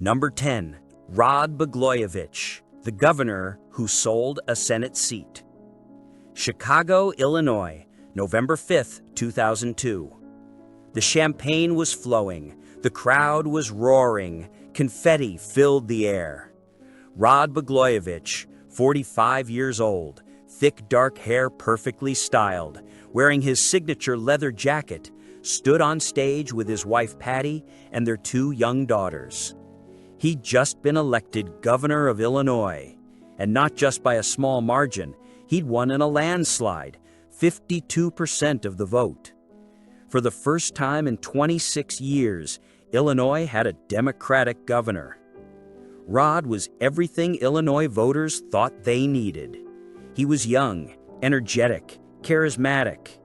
Number 10. Rod Blagojevich, the governor who sold a Senate seat. Chicago, Illinois, November 5, 2002. The champagne was flowing, the crowd was roaring, confetti filled the air. Rod Blagojevich, 45 years old, thick dark hair perfectly styled, wearing his signature leather jacket, stood on stage with his wife Patty and their 2 young daughters. He'd just been elected governor of Illinois, and not just by a small margin. He'd won in a landslide, 52% of the vote. For the first time in 26 years, Illinois had a Democratic governor. Rod was everything Illinois voters thought they needed. He was young, energetic, charismatic.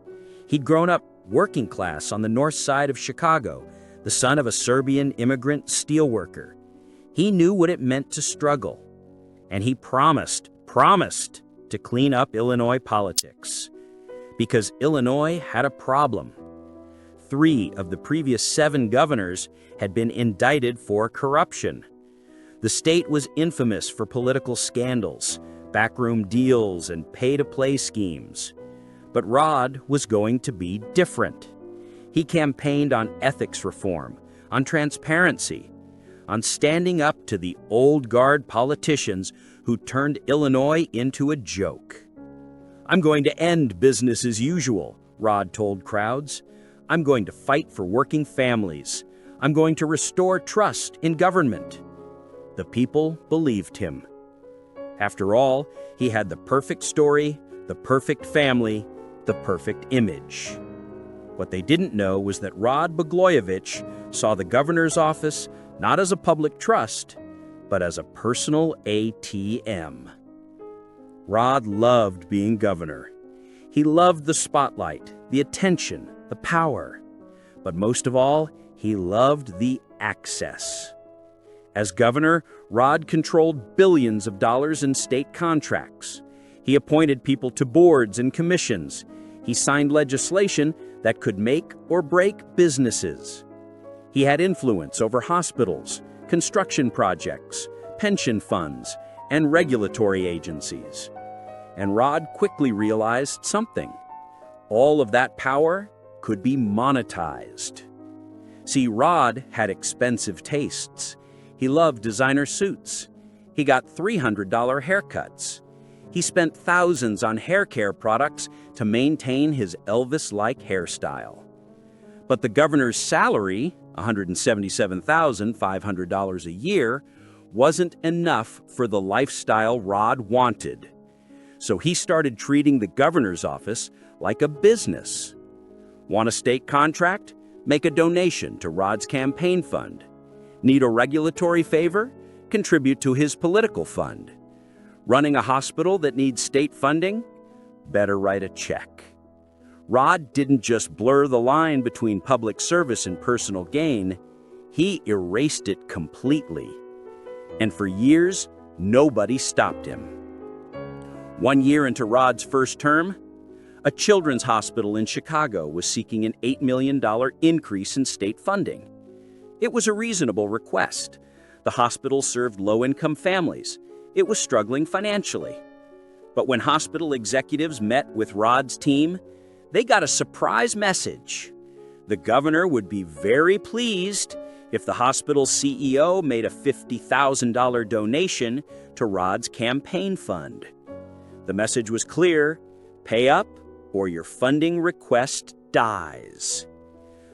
He'd grown up working class on the north side of Chicago, the son of a Serbian immigrant steelworker. He knew what it meant to struggle, and he promised to clean up Illinois politics. Because Illinois had a problem. 3 of the previous 7 governors had been indicted for corruption. The state was infamous for political scandals, backroom deals, and pay-to-play schemes. But Rod was going to be different. He campaigned on ethics reform, on transparency, on standing up to the old guard politicians who turned Illinois into a joke. "I'm going to end business as usual," Rod told crowds. "I'm going to fight for working families. I'm going to restore trust in government." The people believed him. After all, he had the perfect story, the perfect family, the perfect image. What they didn't know was that Rod Blagojevich saw the governor's office not as a public trust, but as a personal ATM. Rod loved being governor. He loved the spotlight, the attention, the power. But most of all, he loved the access. As governor, Rod controlled billions of dollars in state contracts. He appointed people to boards and commissions. He signed legislation that could make or break businesses. He had influence over hospitals, construction projects, pension funds, and regulatory agencies. And Rod quickly realized something. All of that power could be monetized. See, Rod had expensive tastes. He loved designer suits. He got $300 haircuts. He spent thousands on hair care products to maintain his Elvis-like hairstyle. But the governor's salary, $177,500 a year, wasn't enough for the lifestyle Rod wanted. So he started treating the governor's office like a business. Want a state contract? Make a donation to Rod's campaign fund. Need a regulatory favor? Contribute to his political fund. Running a hospital that needs state funding? Better write a check. Rod didn't just blur the line between public service and personal gain, he erased it completely. And for years, nobody stopped him. 1 year into Rod's first term, a children's hospital in Chicago was seeking an $8 million increase in state funding. It was a reasonable request. The hospital served low-income families. It was struggling financially. But when hospital executives met with Rod's team, they got a surprise message. The governor would be very pleased if the hospital's CEO made a $50,000 donation to Rod's campaign fund. The message was clear: pay up or your funding request dies.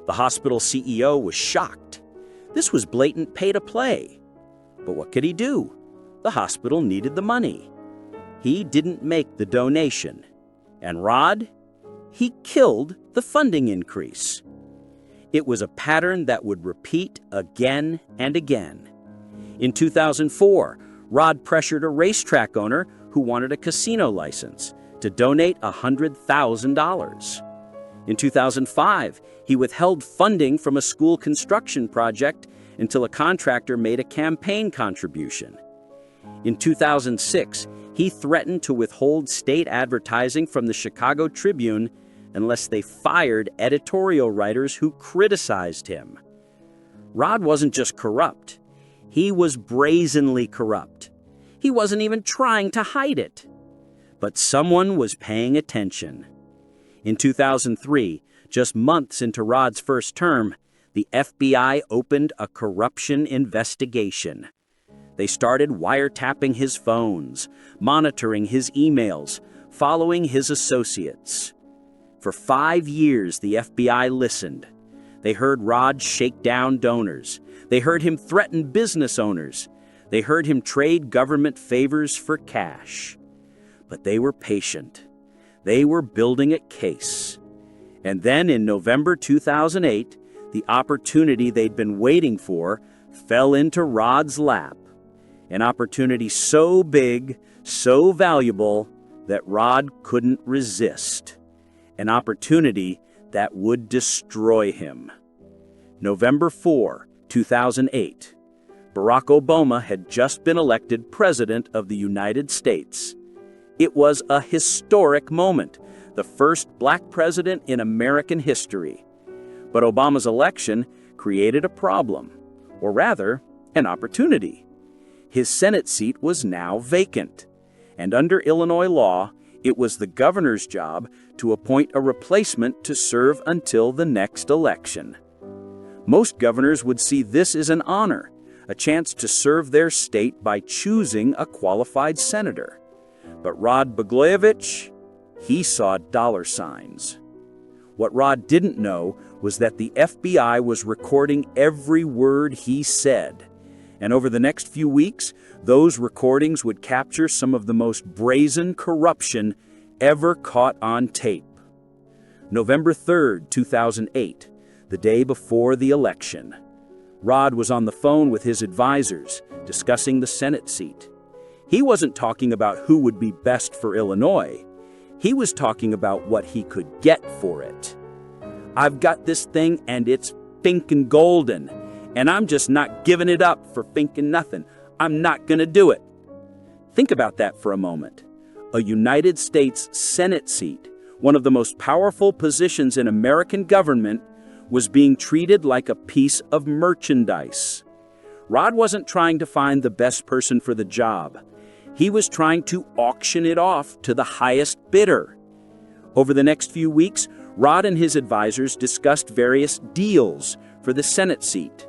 The hospital CEO was shocked. This was blatant pay-to-play. But what could he do? The hospital needed the money. He didn't make the donation. And Rod? He killed the funding increase. It was a pattern that would repeat again and again. In 2004, Rod pressured a racetrack owner who wanted a casino license to donate $100,000. In 2005, he withheld funding from a school construction project until a contractor made a campaign contribution. In 2006, he threatened to withhold state advertising from the Chicago Tribune unless they fired editorial writers who criticized him. Rod wasn't just corrupt. He was brazenly corrupt. He wasn't even trying to hide it. But someone was paying attention. In 2003, just months into Rod's first term, the FBI opened a corruption investigation. They started wiretapping his phones, monitoring his emails, following his associates. For 5 years, the FBI listened. They heard Rod shake down donors. They heard him threaten business owners. They heard him trade government favors for cash. But they were patient. They were building a case. And then in November 2008, the opportunity they'd been waiting for fell into Rod's lap. An opportunity so big, so valuable, that Rod couldn't resist. An opportunity that would destroy him. November 4, 2008. Barack Obama had just been elected President of the United States. It was a historic moment, the first black president in American history. But Obama's election created a problem, or rather, an opportunity. His Senate seat was now vacant, and under Illinois law, it was the governor's job to appoint a replacement to serve until the next election. Most governors would see this as an honor, a chance to serve their state by choosing a qualified senator. But Rod Blagojevich, he saw dollar signs. What Rod didn't know was that the FBI was recording every word he said. And over the next few weeks, those recordings would capture some of the most brazen corruption ever caught on tape. November 3rd, 2008, the day before the election. Rod was on the phone with his advisors, discussing the Senate seat. He wasn't talking about who would be best for Illinois. He was talking about what he could get for it. I've got this thing and it's pink and golden, and I'm just not giving it up for pink and nothing. I'm not gonna do it. Think about that for a moment. A United States Senate seat, one of the most powerful positions in American government, was being treated like a piece of merchandise. Rod wasn't trying to find the best person for the job. He was trying to auction it off to the highest bidder. Over the next few weeks, Rod and his advisors discussed various deals for the Senate seat.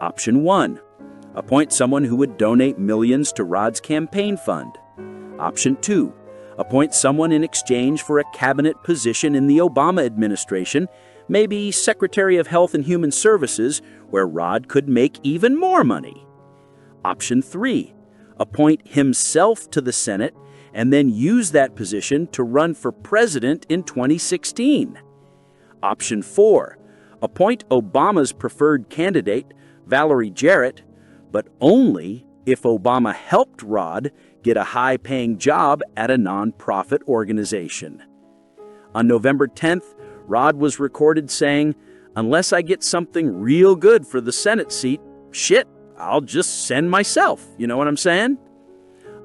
Option 1, appoint someone who would donate millions to Rod's campaign fund. Option 2, appoint someone in exchange for a cabinet position in the Obama administration, maybe Secretary of Health and Human Services, where Rod could make even more money. Option 3, appoint himself to the Senate and then use that position to run for president in 2016. Option 4, appoint Obama's preferred candidate, Valerie Jarrett, but only if Obama helped Rod get a high-paying job at a nonprofit organization. On November 10th, Rod was recorded saying, "Unless I get something real good for the Senate seat, shit, I'll just send myself." You know what I'm saying?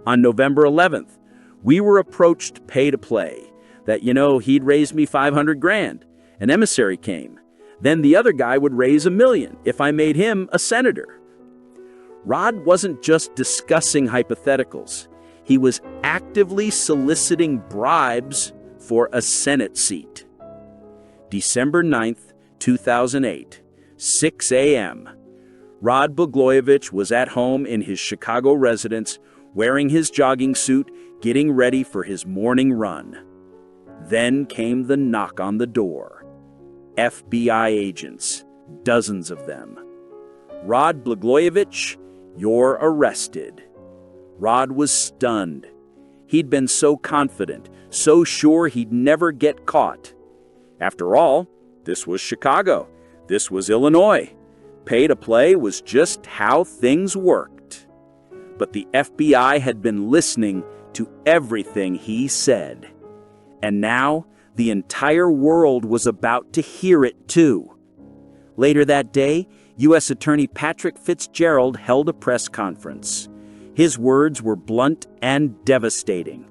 On November 11th, we were approached pay to play, that, he'd raise me 500 grand. An emissary came. Then the other guy would raise $1 million if I made him a senator. Rod wasn't just discussing hypotheticals. He was actively soliciting bribes for a Senate seat. December 9th, 2008, 6 a.m. Rod Blagojevich was at home in his Chicago residence, wearing his jogging suit, getting ready for his morning run. Then came the knock on the door. FBI agents, dozens of them. "Rod Blagojevich, you're arrested." Rod was stunned. He'd been so confident, so sure he'd never get caught. After all, this was Chicago. This was Illinois. Pay to play was just how things worked. But the FBI had been listening to everything he said. And now, the entire world was about to hear it too. Later that day, U.S. Attorney Patrick Fitzgerald held a press conference. His words were blunt and devastating.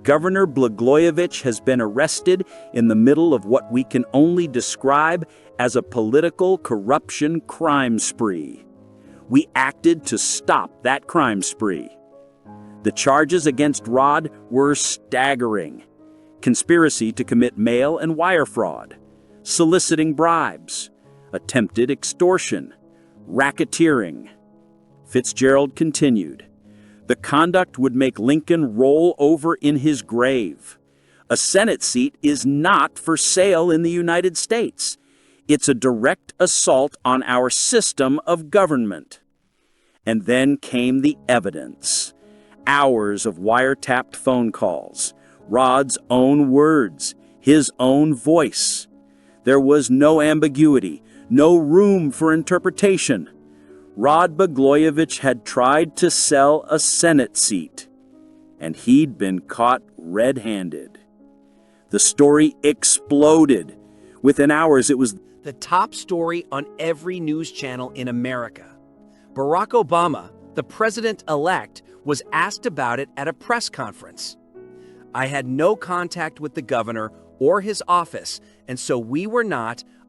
Governor Blagojevich has been arrested in the middle of what we can only describe as a political corruption crime spree. We acted to stop that crime spree. The charges against Rod were staggering. Conspiracy to commit mail and wire fraud, soliciting bribes, attempted extortion, racketeering. Fitzgerald continued. The conduct would make Lincoln roll over in his grave. A Senate seat is not for sale in the United States. It's a direct assault on our system of government. And then came the evidence. Hours of wiretapped phone calls, Rod's own words, his own voice. There was no ambiguity, no room for interpretation. Rod Blagojevich had tried to sell a Senate seat, and he'd been caught red-handed. The story exploded. Within hours, it was the top story on every news channel in America. Barack Obama, the president-elect, was asked about it at a press conference. I had no contact with the governor or his office, and so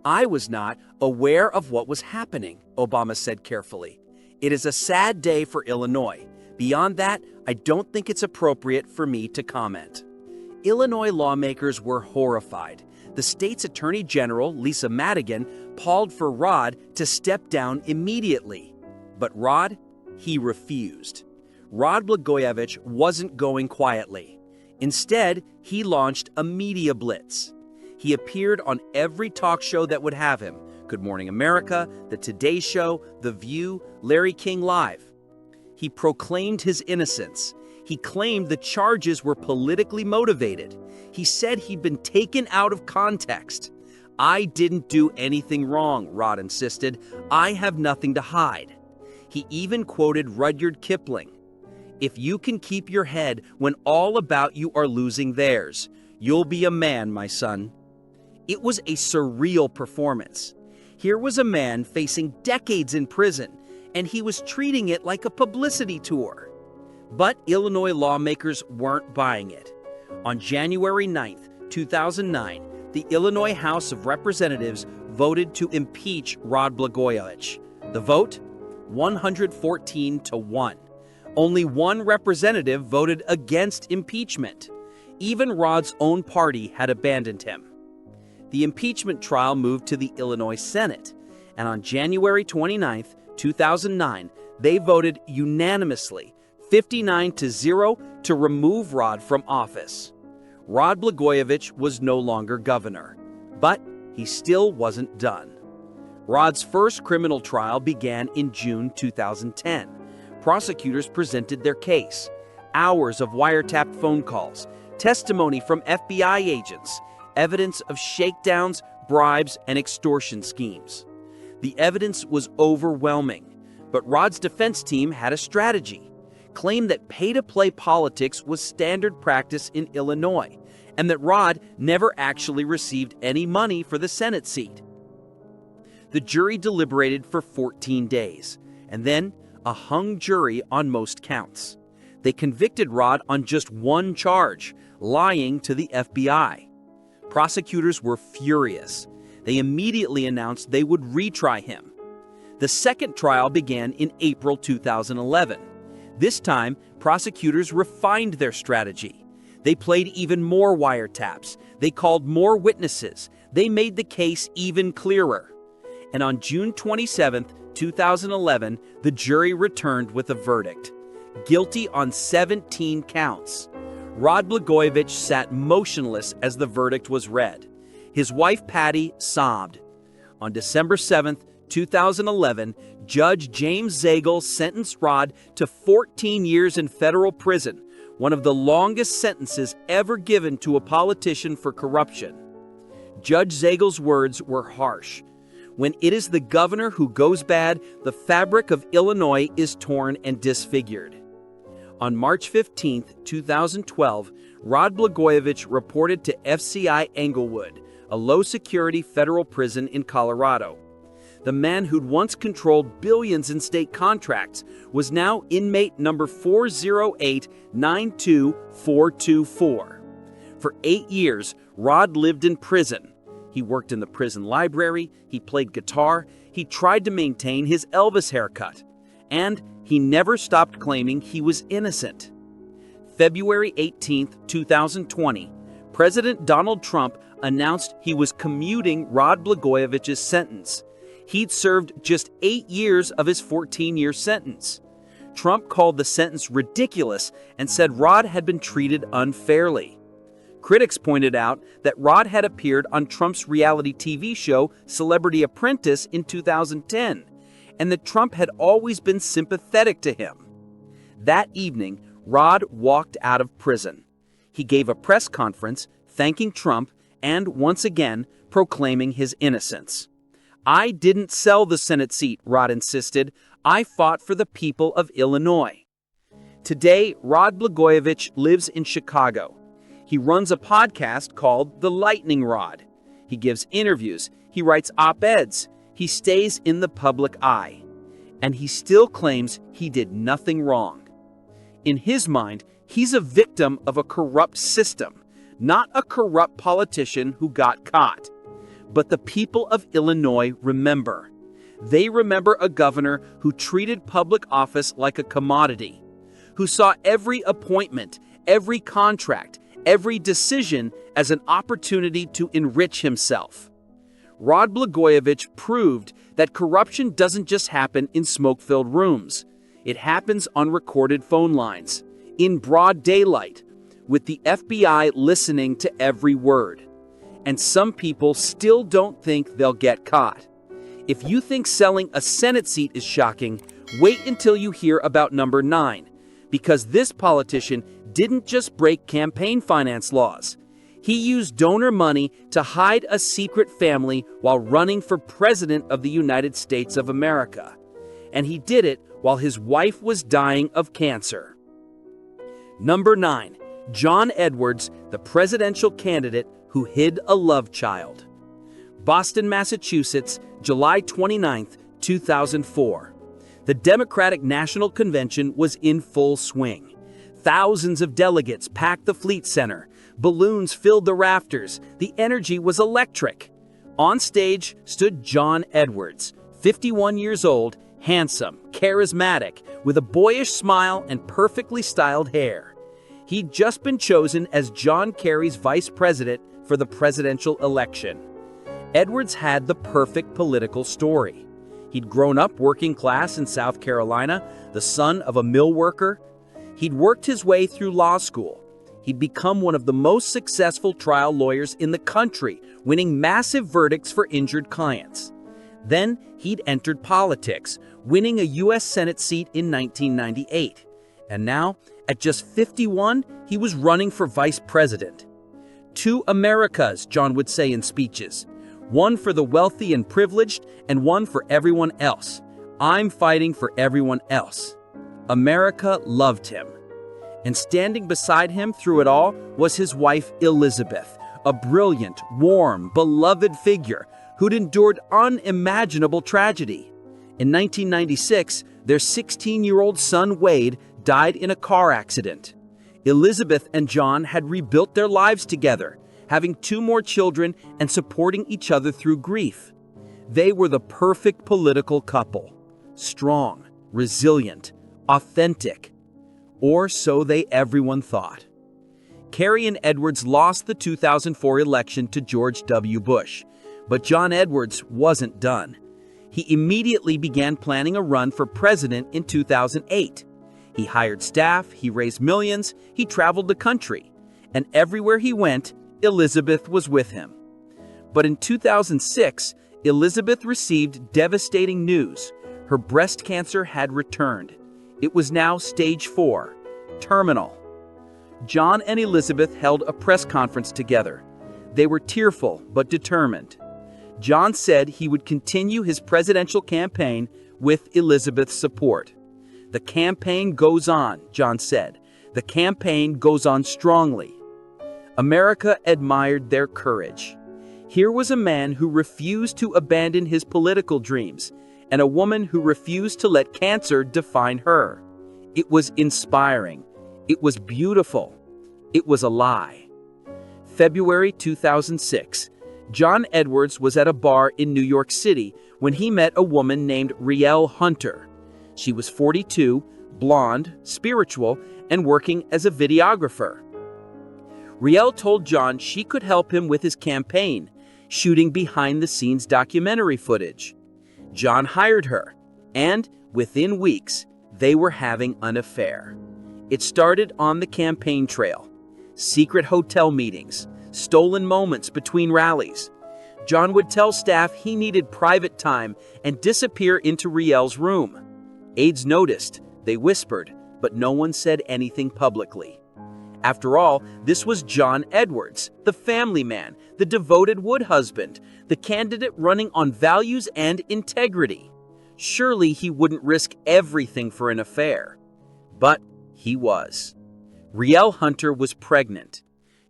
I was not aware of what was happening, Obama said carefully. It is a sad day for Illinois. Beyond that, I don't think it's appropriate for me to comment. Illinois lawmakers were horrified. The state's attorney general, Lisa Madigan, called for Rod to step down immediately. But Rod, he refused. Rod Blagojevich wasn't going quietly. Instead, he launched a media blitz. He appeared on every talk show that would have him: Good Morning America, The Today Show, The View, Larry King Live. He proclaimed his innocence. He claimed the charges were politically motivated. He said he'd been taken out of context. I didn't do anything wrong, Rod insisted. I have nothing to hide. He even quoted Rudyard Kipling. If you can keep your head when all about you are losing theirs, you'll be a man, my son. It was a surreal performance. Here was a man facing decades in prison, and he was treating it like a publicity tour. But Illinois lawmakers weren't buying it. On January 9th, 2009, the Illinois House of Representatives voted to impeach Rod Blagojevich. The vote? 114-1. Only one representative voted against impeachment. Even Rod's own party had abandoned him. The impeachment trial moved to the Illinois Senate, and on January 29, 2009, they voted unanimously, 59-0, to remove Rod from office. Rod Blagojevich was no longer governor, but he still wasn't done. Rod's first criminal trial began in June 2010. Prosecutors presented their case. Hours of wiretapped phone calls, testimony from FBI agents, evidence of shakedowns, bribes, and extortion schemes. The evidence was overwhelming, but Rod's defense team had a strategy, claimed that pay-to-play politics was standard practice in Illinois, and that Rod never actually received any money for the Senate seat. The jury deliberated for 14 days, and then a hung jury on most counts. They convicted Rod on just one charge, lying to the FBI. Prosecutors were furious. They immediately announced they would retry him. The second trial began in April 2011. This time, prosecutors refined their strategy. They played even more wiretaps. They called more witnesses. They made the case even clearer. And on June 27, 2011, the jury returned with a verdict: guilty on 17 counts. Rod Blagojevich sat motionless as the verdict was read. His wife, Patty, sobbed. On December 7, 2011, Judge James Zagel sentenced Rod to 14 years in federal prison, one of the longest sentences ever given to a politician for corruption. Judge Zagel's words were harsh. When it is the governor who goes bad, the fabric of Illinois is torn and disfigured. On March 15, 2012, Rod Blagojevich reported to FCI Englewood, a low-security federal prison in Colorado. The man who'd once controlled billions in state contracts was now inmate number 408-92424. For 8 years, Rod lived in prison. He worked in the prison library, he played guitar, he tried to maintain his Elvis haircut. and he never stopped claiming he was innocent. February 18, 2020, President Donald Trump announced he was commuting Rod Blagojevich's sentence. He'd served just 8 years of his 14-year sentence. Trump called the sentence ridiculous and said Rod had been treated unfairly. Critics pointed out that Rod had appeared on Trump's reality TV show Celebrity Apprentice in 2010, and that Trump had always been sympathetic to him. That evening, Rod walked out of prison. He gave a press conference thanking Trump and, once again, proclaiming his innocence. "I didn't sell the Senate seat," Rod insisted. "I fought for the people of Illinois." Today, Rod Blagojevich lives in Chicago. He runs a podcast called The Lightning Rod. He gives interviews. He writes op-eds. He stays in the public eye. And he still claims he did nothing wrong. In his mind, he's a victim of a corrupt system, not a corrupt politician who got caught. But the people of Illinois remember. They remember a governor who treated public office like a commodity, who saw every appointment, every contract, every decision as an opportunity to enrich himself. Rod Blagojevich proved that corruption doesn't just happen in smoke-filled rooms. It happens on recorded phone lines, in broad daylight, with the FBI listening to every word. And some people still don't think they'll get caught. If you think selling a Senate seat is shocking, wait until you hear about number 9, because this politician didn't just break campaign finance laws. He used donor money to hide a secret family while running for President of the United States of America. And he did it while his wife was dying of cancer. Number 9. John Edwards, the presidential candidate who hid a love child. Boston, Massachusetts, July 29, 2004. The Democratic National Convention was in full swing. Thousands of delegates packed the Fleet Center. Balloons filled the rafters. The energy was electric. On stage stood John Edwards, 51 years old, handsome, charismatic, with a boyish smile and perfectly styled hair. He'd just been chosen as John Kerry's vice president for the presidential election. Edwards had the perfect political story. He'd grown up working class in South Carolina, the son of a mill worker. He'd worked his way through law school. He'd become one of the most successful trial lawyers in the country, winning massive verdicts for injured clients. Then he'd entered politics, winning a U.S. Senate seat in 1998. And now, at just 51, he was running for vice president. Two Americas, John would say in speeches. One for the wealthy and privileged, and one for everyone else. I'm fighting for everyone else. America loved him. And standing beside him through it all was his wife Elizabeth, a brilliant, warm, beloved figure who'd endured unimaginable tragedy. In 1996, their 16-year-old son Wade died in a car accident. Elizabeth and John had rebuilt their lives together, having 2 more children and supporting each other through grief. They were the perfect political couple. Strong, resilient, authentic. Or so everyone thought. Kerry and Edwards lost the 2004 election to George W. Bush, but John Edwards wasn't done. He immediately began planning a run for president in 2008. He hired staff, he raised millions, he traveled the country, and everywhere he went, Elizabeth was with him. But in 2006, Elizabeth received devastating news. Her breast cancer had returned. It was now stage 4, terminal. John and Elizabeth held a press conference together. They were tearful but determined. John said he would continue his presidential campaign with Elizabeth's support. The campaign goes on, John said. The campaign goes on strongly. America admired their courage. Here was a man who refused to abandon his political dreams, and a woman who refused to let cancer define her. It was inspiring. It was beautiful. It was a lie. February 2006. John Edwards was at a bar in New York City when he met a woman named Rielle Hunter. She was 42, blonde, spiritual, and working as a videographer. Riel told John she could help him with his campaign, shooting behind-the-scenes documentary footage. John hired her, and within weeks, they were having an affair. It started on the campaign trail. Secret hotel meetings, stolen moments between rallies. John would tell staff he needed private time and disappear into Riel's room. Aides noticed, they whispered, but no one said anything publicly. After all, this was John Edwards, the family man, the devoted wood husband, the candidate running on values and integrity. Surely he wouldn't risk everything for an affair. But he was. Riel Hunter was pregnant.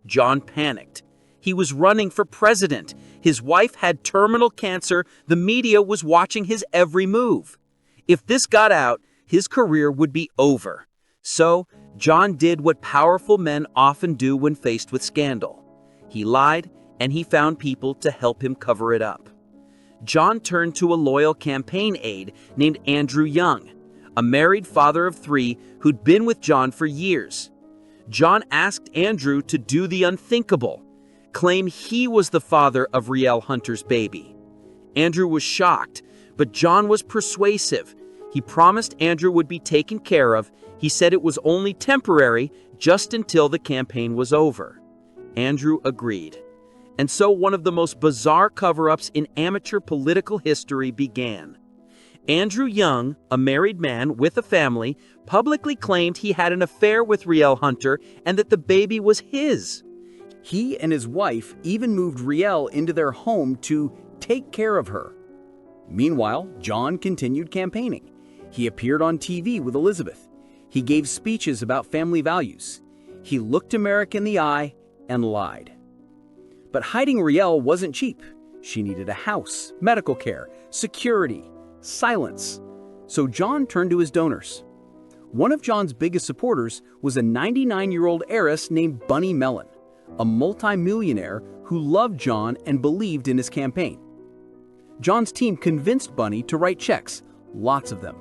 John panicked. He was running for president. His wife had terminal cancer. The media was watching his every move. If this got out, his career would be over. So, John did what powerful men often do when faced with scandal. He lied, and he found people to help him cover it up. John turned to a loyal campaign aide named Andrew Young, a married father of 3 who'd been with John for years. John asked Andrew to do the unthinkable, claim he was the father of Riel Hunter's baby. Andrew was shocked, but John was persuasive. He promised Andrew would be taken care of. He said it was only temporary, just until the campaign was over. Andrew agreed. And so one of the most bizarre cover-ups in amateur political history began. Andrew Young, a married man with a family, publicly claimed he had an affair with Riel Hunter and that the baby was his. He and his wife even moved Riel into their home to take care of her. Meanwhile, John continued campaigning. He appeared on TV with Elizabeth. He gave speeches about family values. He looked America in the eye and lied. But hiding Riel wasn't cheap. She needed a house, medical care, security, silence. So John turned to his donors. One of John's biggest supporters was a 99-year-old heiress named Bunny Mellon, a multi-millionaire who loved John and believed in his campaign. John's team convinced Bunny to write checks, lots of them.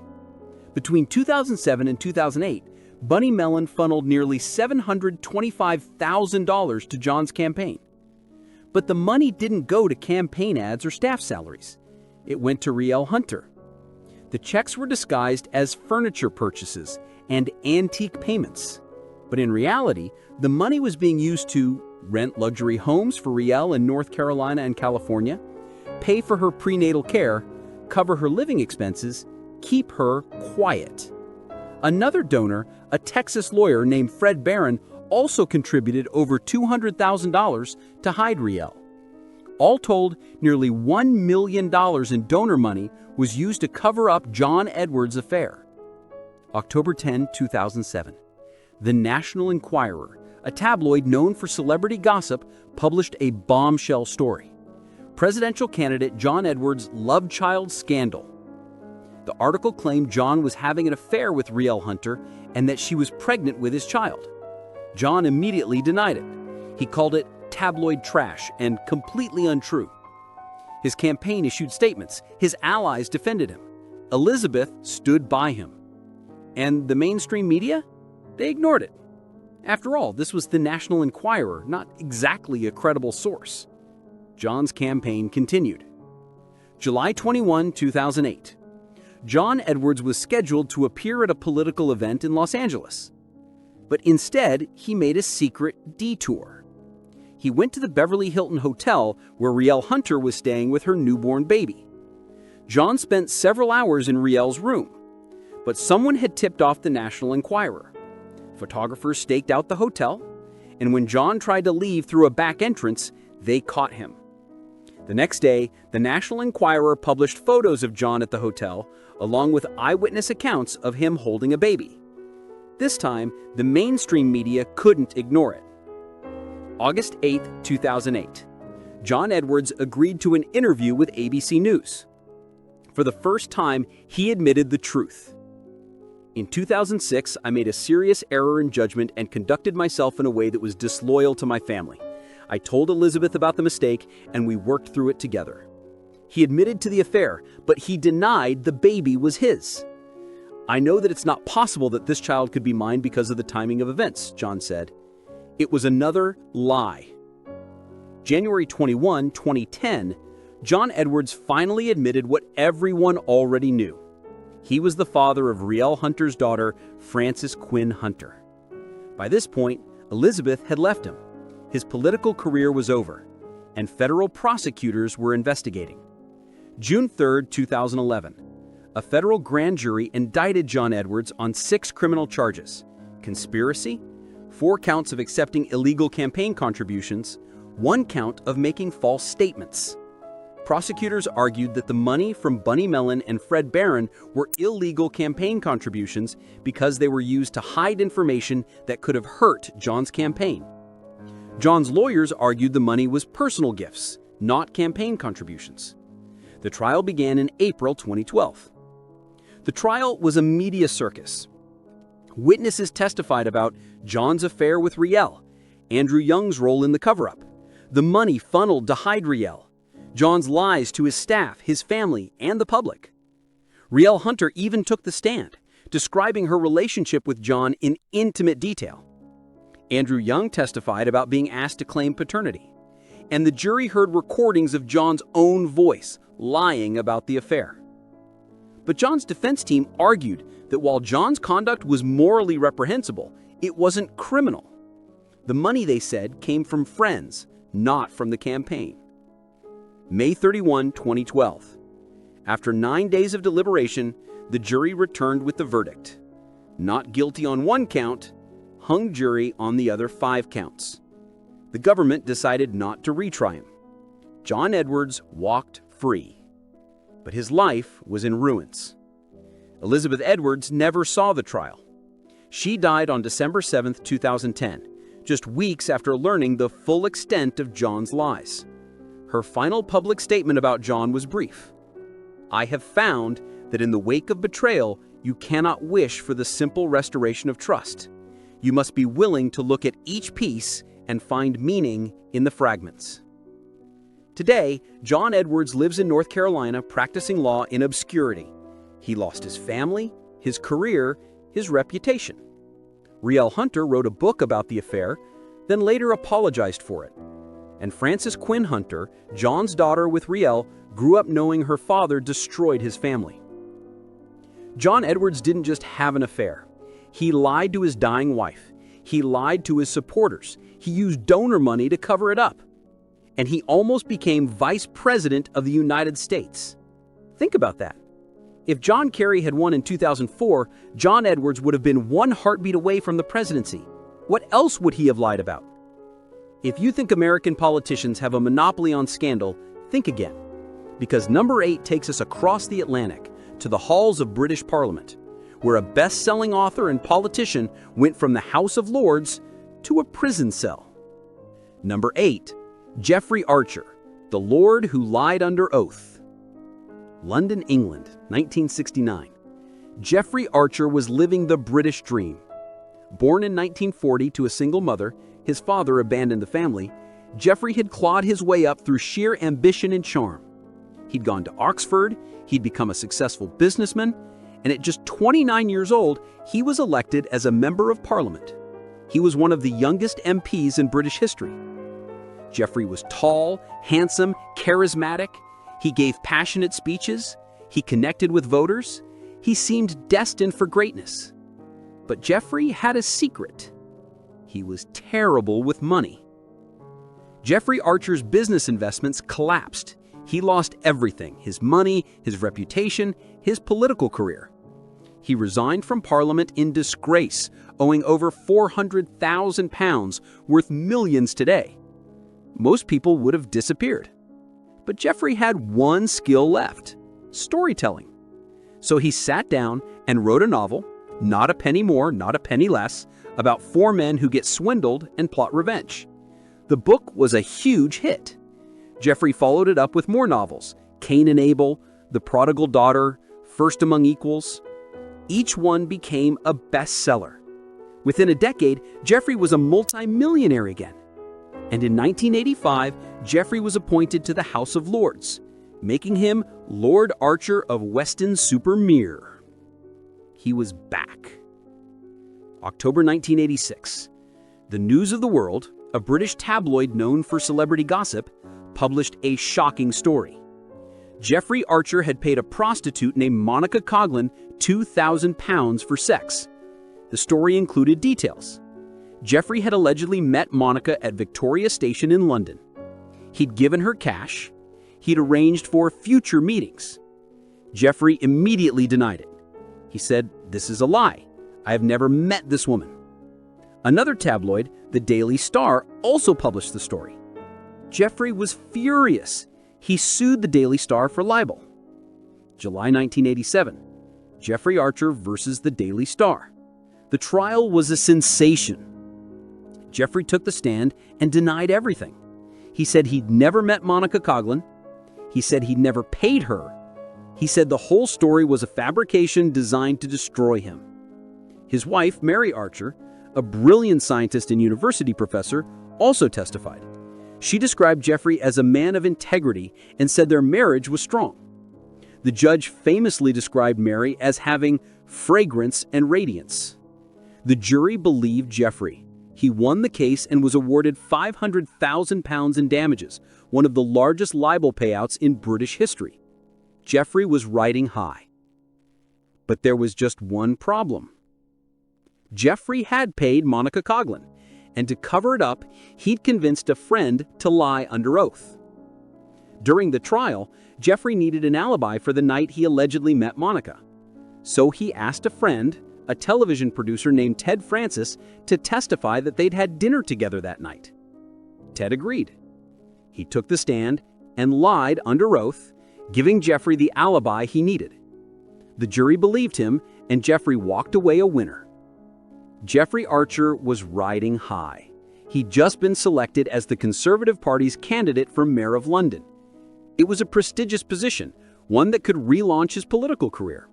Between 2007 and 2008, Bunny Mellon funneled nearly $725,000 to John's campaign. But the money didn't go to campaign ads or staff salaries. It went to Riel Hunter. The checks were disguised as furniture purchases and antique payments. But in reality, the money was being used to rent luxury homes for Riel in North Carolina and California, pay for her prenatal care, cover her living expenses, keep her quiet. Another donor, a Texas lawyer named Fred Barron, also contributed over $200,000 to hide Riel. All told, nearly $1 million in donor money was used to cover up John Edwards' affair. October 10, 2007. The National Enquirer, a tabloid known for celebrity gossip, published a bombshell story. Presidential candidate John Edwards' love child scandal. The article claimed John was having an affair with Riel Hunter and that she was pregnant with his child. John immediately denied it. He called it tabloid trash and completely untrue. His campaign issued statements. His allies defended him. Elizabeth stood by him. And the mainstream media? They ignored it. After all, this was the National Enquirer, not exactly a credible source. John's campaign continued. July 21, 2008. John Edwards was scheduled to appear at a political event in Los Angeles. But instead, he made a secret detour. He went to the Beverly Hilton Hotel where Riel Hunter was staying with her newborn baby. John spent several hours in Riel's room, but someone had tipped off the National Enquirer. Photographers staked out the hotel, and when John tried to leave through a back entrance, they caught him. The next day, the National Enquirer published photos of John at the hotel, along with eyewitness accounts of him holding a baby. This time, the mainstream media couldn't ignore it. August 8, 2008. John Edwards agreed to an interview with ABC News. For the first time, he admitted the truth. In 2006, I made a serious error in judgment and conducted myself in a way that was disloyal to my family. I told Elizabeth about the mistake, and we worked through it together. He admitted to the affair, but he denied the baby was his. "I know that it's not possible that this child could be mine because of the timing of events," John said. It was another lie. January 21, 2010, John Edwards finally admitted what everyone already knew. He was the father of Riel Hunter's daughter, Frances Quinn Hunter. By this point, Elizabeth had left him. His political career was over, and federal prosecutors were investigating. June 3, 2011, a federal grand jury indicted John Edwards on 6 criminal charges: conspiracy, 4 counts of accepting illegal campaign contributions, 1 count of making false statements. Prosecutors argued that the money from Bunny Mellon and Fred Barron were illegal campaign contributions because they were used to hide information that could have hurt John's campaign. John's lawyers argued the money was personal gifts, not campaign contributions. The trial began in April 2012. The trial was a media circus. Witnesses testified about John's affair with Riel, Andrew Young's role in the cover-up, the money funneled to hide Riel, John's lies to his staff, his family, and the public. Riel Hunter even took the stand, describing her relationship with John in intimate detail. Andrew Young testified about being asked to claim paternity, and the jury heard recordings of John's own voice lying about the affair. But John's defense team argued that while John's conduct was morally reprehensible, it wasn't criminal. The money, they said, came from friends, not from the campaign. May 31, 2012. After 9 days of deliberation, the jury returned with the verdict. Not guilty on 1 count, hung jury on the other 5 counts. The government decided not to retry him. John Edwards walked free, but his life was in ruins. Elizabeth Edwards never saw the trial. She died on December 7, 2010, just weeks after learning the full extent of John's lies. Her final public statement about John was brief. "I have found that in the wake of betrayal, you cannot wish for the simple restoration of trust. You must be willing to look at each piece and find meaning in the fragments." Today, John Edwards lives in North Carolina practicing law in obscurity. He lost his family, his career, his reputation. Riel Hunter wrote a book about the affair, then later apologized for it. And Frances Quinn Hunter, John's daughter with Riel, grew up knowing her father destroyed his family. John Edwards didn't just have an affair. He lied to his dying wife. He lied to his supporters. He used donor money to cover it up. And he almost became vice president of the United States. Think about that. If John Kerry had won in 2004, John Edwards would have been 1 heartbeat away from the presidency. What else would he have lied about? If you think American politicians have a monopoly on scandal, think again. Because number 8 takes us across the Atlantic to the halls of British Parliament, where a best-selling author and politician went from the House of Lords to a prison cell. Number 8, Jeffrey Archer, the Lord who lied under oath. London, England, 1969. Jeffrey Archer was living the British dream. Born in 1940 to a single mother, his father abandoned the family, Jeffrey had clawed his way up through sheer ambition and charm. He'd gone to Oxford, he'd become a successful businessman, and at just 29 years old, he was elected as a member of Parliament. He was one of the youngest MPs in British history. Jeffrey was tall, handsome, charismatic. He gave passionate speeches. He connected with voters. He seemed destined for greatness. But Jeffrey had a secret. He was terrible with money. Jeffrey Archer's business investments collapsed. He lost everything: his money, his reputation, his political career. He resigned from Parliament in disgrace, owing over £400,000, worth millions today. Most people would have disappeared. But Jeffrey had one skill left: storytelling. So he sat down and wrote a novel, Not a Penny More, Not a Penny Less, about 4 men who get swindled and plot revenge. The book was a huge hit. Jeffrey followed it up with more novels: Cain and Abel, The Prodigal Daughter, First Among Equals. Each one became a bestseller. Within a decade, Jeffrey was a multi-millionaire again. And in 1985, Jeffrey was appointed to the House of Lords, making him Lord Archer of Weston-super-Mare. He he was back. October 1986. The News of the World, a British tabloid known for celebrity gossip, published a shocking story. Jeffrey Archer had paid a prostitute named Monica Coughlin £2,000 for sex. The story included details. Jeffrey had allegedly met Monica at Victoria Station in London. He'd given her cash. He'd arranged for future meetings. Jeffrey immediately denied it. He said, "This is a lie. I have never met this woman." Another tabloid, the Daily Star, also published the story. Jeffrey was furious. He sued the Daily Star for libel. July 1987. Jeffrey Archer versus the Daily Star. The trial was a sensation. Jeffrey took the stand and denied everything. He said he'd never met Monica Coughlin. He said he'd never paid her. He said the whole story was a fabrication designed to destroy him. His wife, Mary Archer, a brilliant scientist and university professor, also testified. She described Jeffrey as a man of integrity and said their marriage was strong. The judge famously described Mary as having fragrance and radiance. The jury believed Jeffrey. He won the case and was awarded £500,000 in damages, one of the largest libel payouts in British history. Jeffrey was riding high. But there was just one problem. Jeffrey had paid Monica Coughlin, and to cover it up, he'd convinced a friend to lie under oath. During the trial, Jeffrey needed an alibi for the night he allegedly met Monica. So he asked a friend, a television producer named Ted Francis, to testify that they'd had dinner together that night. Ted agreed. He took the stand and lied under oath, giving Jeffrey the alibi he needed. The jury believed him, and Jeffrey walked away a winner. Jeffrey Archer was riding high. He'd just been selected as the Conservative Party's candidate for Mayor of London. It was a prestigious position, one that could relaunch his political career.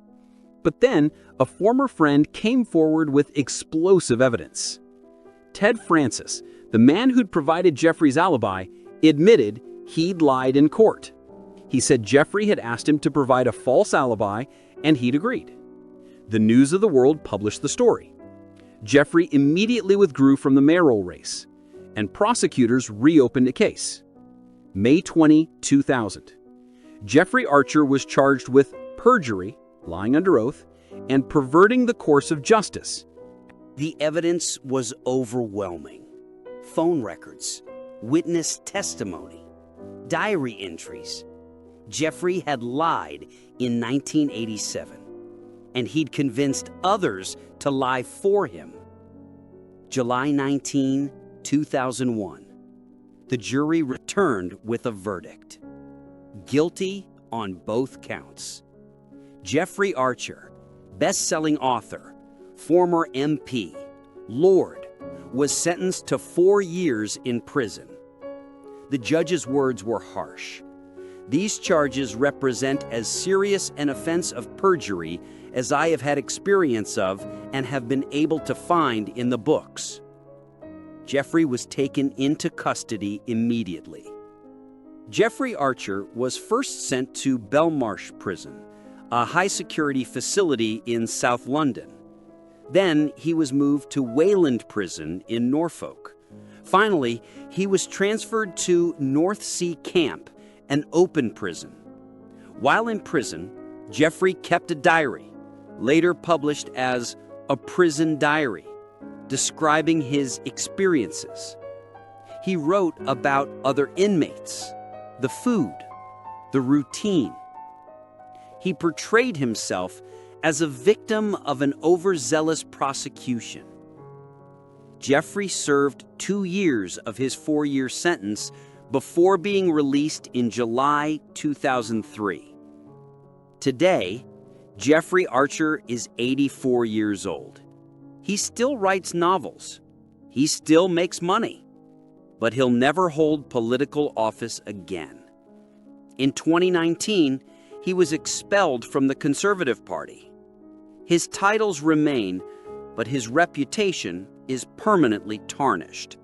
But then, a former friend came forward with explosive evidence. Ted Francis, the man who'd provided Jeffrey's alibi, admitted he'd lied in court. He said Jeffrey had asked him to provide a false alibi, and he'd agreed. The News of the World published the story. Jeffrey immediately withdrew from the mayoral race, and prosecutors reopened a case. May 20, 2000. Jeffrey Archer was charged with perjury, lying under oath, and perverting the course of justice. The evidence was overwhelming. Phone records, witness testimony, diary entries. Jeffrey had lied in 1987, and he'd convinced others to lie for him. July 19, 2001. The jury returned with a verdict. Guilty on both counts. Jeffrey Archer, best-selling author, former MP, Lord, was sentenced to 4 years in prison. The judge's words were harsh. These charges represent as serious an offense of perjury as I have had experience of and have been able to find in the books. Jeffrey was taken into custody immediately. Jeffrey Archer was first sent to Belmarsh Prison, a high-security facility in South London. Then he was moved to Wayland Prison in Norfolk. Finally, he was transferred to North Sea Camp, an open prison. While in prison, Jeffrey kept a diary, later published as A Prison Diary, describing his experiences. He wrote about other inmates, the food, the routine. He portrayed himself as a victim of an overzealous prosecution. Jeffrey served 2 years of his 4-year sentence before being released in July 2003. Today, Jeffrey Archer is 84 years old. He still writes novels. He still makes money. But he'll never hold political office again. In 2019, he was expelled from the Conservative Party. His titles remain, but his reputation is permanently tarnished.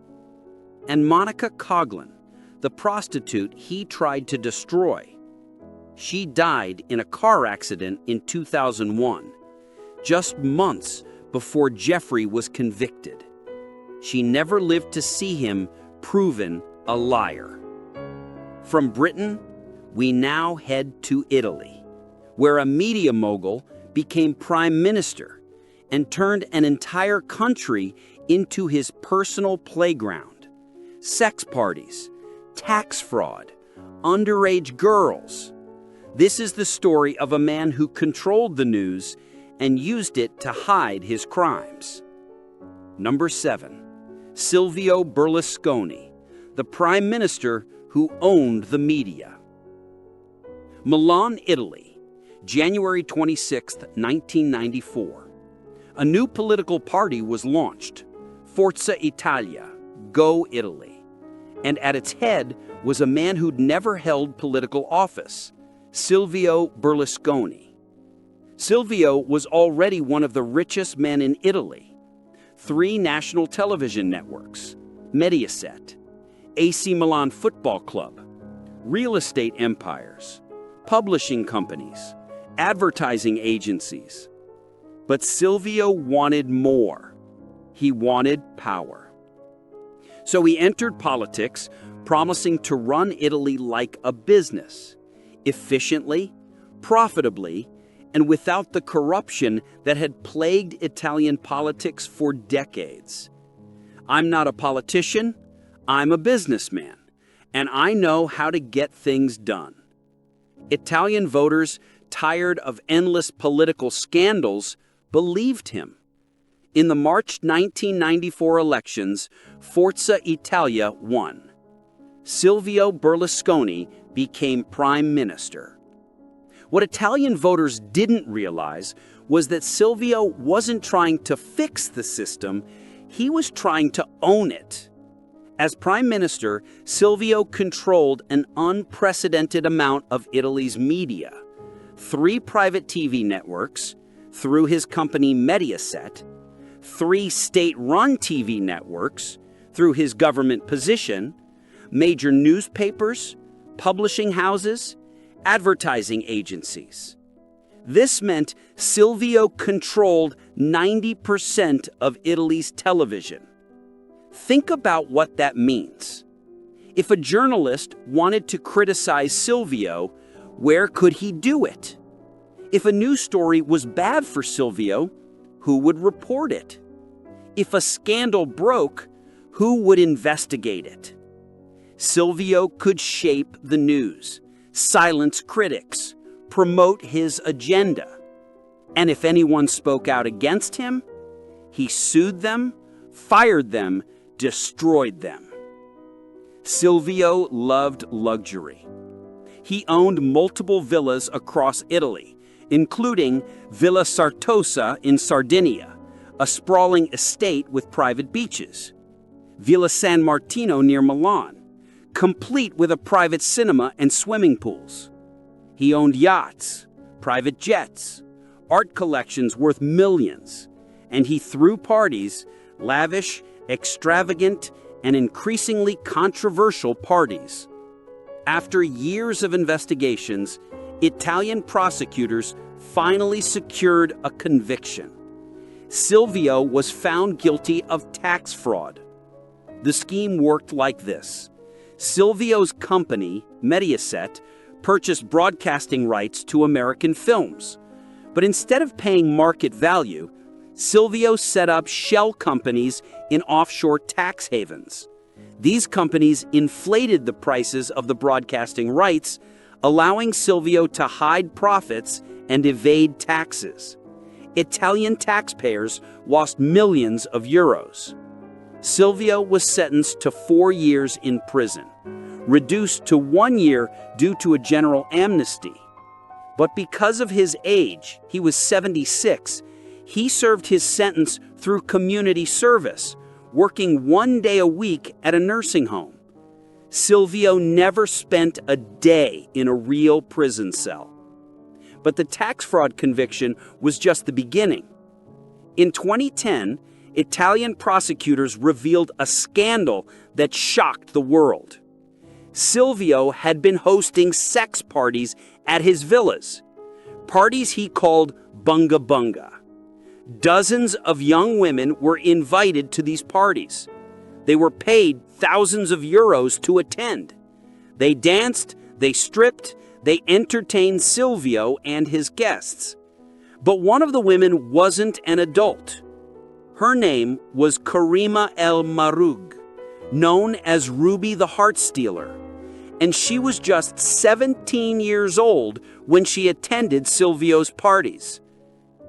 And Monica Coughlin, the prostitute he tried to destroy. She died in a car accident in 2001. just months before Jeffrey was convicted. She never lived to see him proven a liar. From Britain, we now head to Italy, where a media mogul became prime minister and turned an entire country into his personal playground. Sex parties, tax fraud, underage girls. This is the story of a man who controlled the news and used it to hide his crimes. Number 7. Silvio Berlusconi, the prime minister who owned the media. Milan, Italy, January 26, 1994. A new political party was launched, Forza Italia, Go Italy. And at its head was a man who'd never held political office, Silvio Berlusconi. Silvio was already one of the richest men in Italy. 3 national television networks, Mediaset, AC Milan Football Club, real estate empires, publishing companies, advertising agencies. But Silvio wanted more. He wanted power. So he entered politics, promising to run Italy like a business, efficiently, profitably, and without the corruption that had plagued Italian politics for decades. I'm not a politician, I'm a businessman, and I know how to get things done. Italian voters, tired of endless political scandals, believed him. In the March 1994 elections, Forza Italia won. Silvio Berlusconi became prime minister. What Italian voters didn't realize was that Silvio wasn't trying to fix the system, he was trying to own it. As prime minister, Silvio controlled an unprecedented amount of Italy's media. 3 private TV networks, through his company Mediaset, 3 state-run TV networks, through his government position, major newspapers, publishing houses, advertising agencies. This meant Silvio controlled 90% of Italy's television. Think about what that means. If a journalist wanted to criticize Silvio, where could he do it? If a news story was bad for Silvio, who would report it? If a scandal broke, who would investigate it? Silvio could shape the news, silence critics, promote his agenda. And if anyone spoke out against him, he sued them, fired them, destroyed them. Silvio loved luxury. He owned multiple villas across Italy, including Villa Sartosa in Sardinia, a sprawling estate with private beaches, Villa San Martino near Milan, complete with a private cinema and swimming pools. He owned yachts, private jets, art collections worth millions, and he threw parties, lavish, extravagant, and increasingly controversial parties. After years of investigations, Italian prosecutors finally secured a conviction. Silvio was found guilty of tax fraud. The scheme worked like this. Silvio's company, Mediaset, purchased broadcasting rights to American films. But instead of paying market value, Silvio set up shell companies in offshore tax havens. These companies inflated the prices of the broadcasting rights, allowing Silvio to hide profits and evade taxes. Italian taxpayers lost millions of euros. Silvio was sentenced to 4 years in prison, reduced to 1 year due to a general amnesty. But because of his age, he was 76, he served his sentence through community service, working 1 day a week at a nursing home. Silvio never spent a day in a real prison cell. But the tax fraud conviction was just the beginning. In 2010, Italian prosecutors revealed a scandal that shocked the world. Silvio had been hosting sex parties at his villas, parties he called bunga bunga. Dozens of young women were invited to these parties. They were paid thousands of euros to attend. They danced, they stripped, they entertained Silvio and his guests. But one of the women wasn't an adult. Her name was Karima El Marug, known as Ruby the Heart Stealer, and she was just 17 years old when she attended Silvio's parties.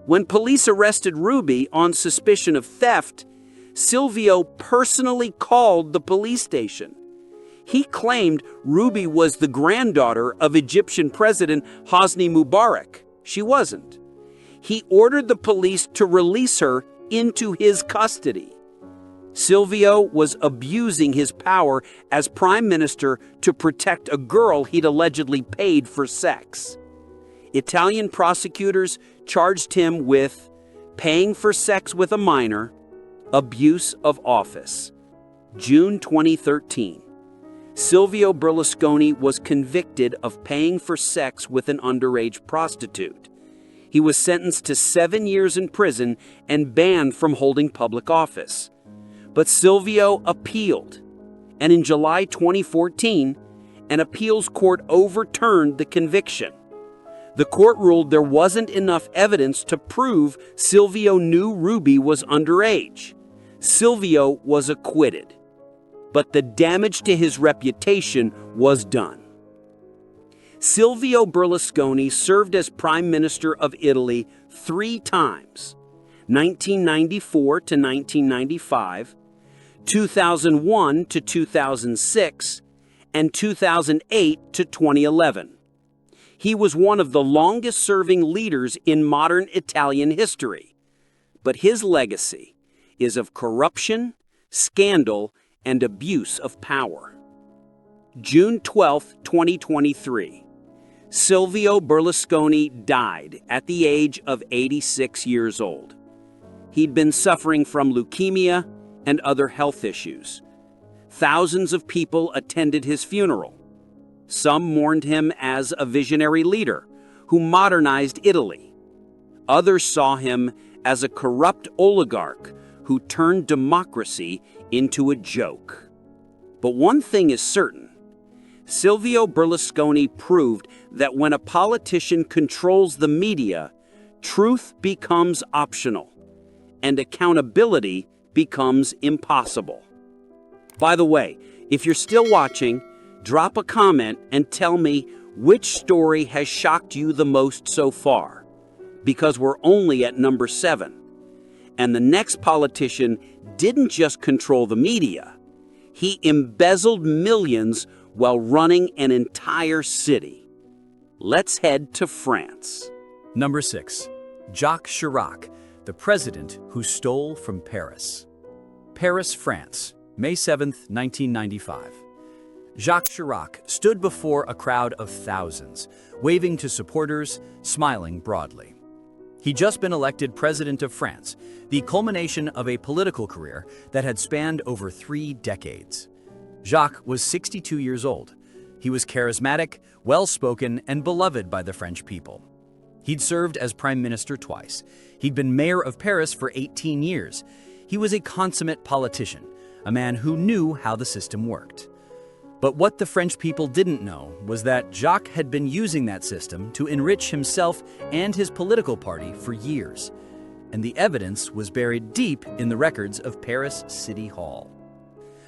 When police arrested Ruby on suspicion of theft, Silvio personally called the police station. He claimed Ruby was the granddaughter of Egyptian President Hosni Mubarak. She wasn't. He ordered the police to release her into his custody. Silvio was abusing his power as prime minister to protect a girl he'd allegedly paid for sex. Italian prosecutors charged him with paying for sex with a minor, abuse of office. June 2013. Silvio Berlusconi was convicted of paying for sex with an underage prostitute. He was sentenced to 7 years in prison and banned from holding public office. But Silvio appealed, and in July 2014, an appeals court overturned the conviction. The court ruled there wasn't enough evidence to prove Silvio knew Ruby was underage. Silvio was acquitted, but the damage to his reputation was done. Silvio Berlusconi served as Prime Minister of Italy 3 times, 1994 to 1995, 2001 to 2006, and 2008 to 2011. He was one of the longest-serving leaders in modern Italian history, but his legacy is of corruption, scandal, and abuse of power. June 12, 2023. Silvio Berlusconi died at the age of 86 years old. He'd been suffering from leukemia and other health issues. Thousands of people attended his funeral. Some mourned him as a visionary leader who modernized Italy. Others saw him as a corrupt oligarch who turned democracy into a joke. But one thing is certain. Silvio Berlusconi proved that when a politician controls the media, truth becomes optional, and accountability becomes impossible. By the way, if you're still watching, drop a comment and tell me which story has shocked you the most so far, because we're only at number 7. And the next politician didn't just control the media. He embezzled millions while running an entire city. Let's head to France. Number 6. Jacques Chirac, the president who stole from Paris. Paris, France, May 7, 1995. Jacques Chirac stood before a crowd of thousands, waving to supporters, smiling broadly. He'd just been elected president of France, the culmination of a political career that had spanned over 3 decades. Jacques was 62 years old. He was charismatic, well-spoken, and beloved by the French people. He'd served as prime minister twice. He'd been mayor of Paris for 18 years. He was a consummate politician, a man who knew how the system worked. But what the French people didn't know was that Jacques had been using that system to enrich himself and his political party for years. And the evidence was buried deep in the records of Paris City Hall.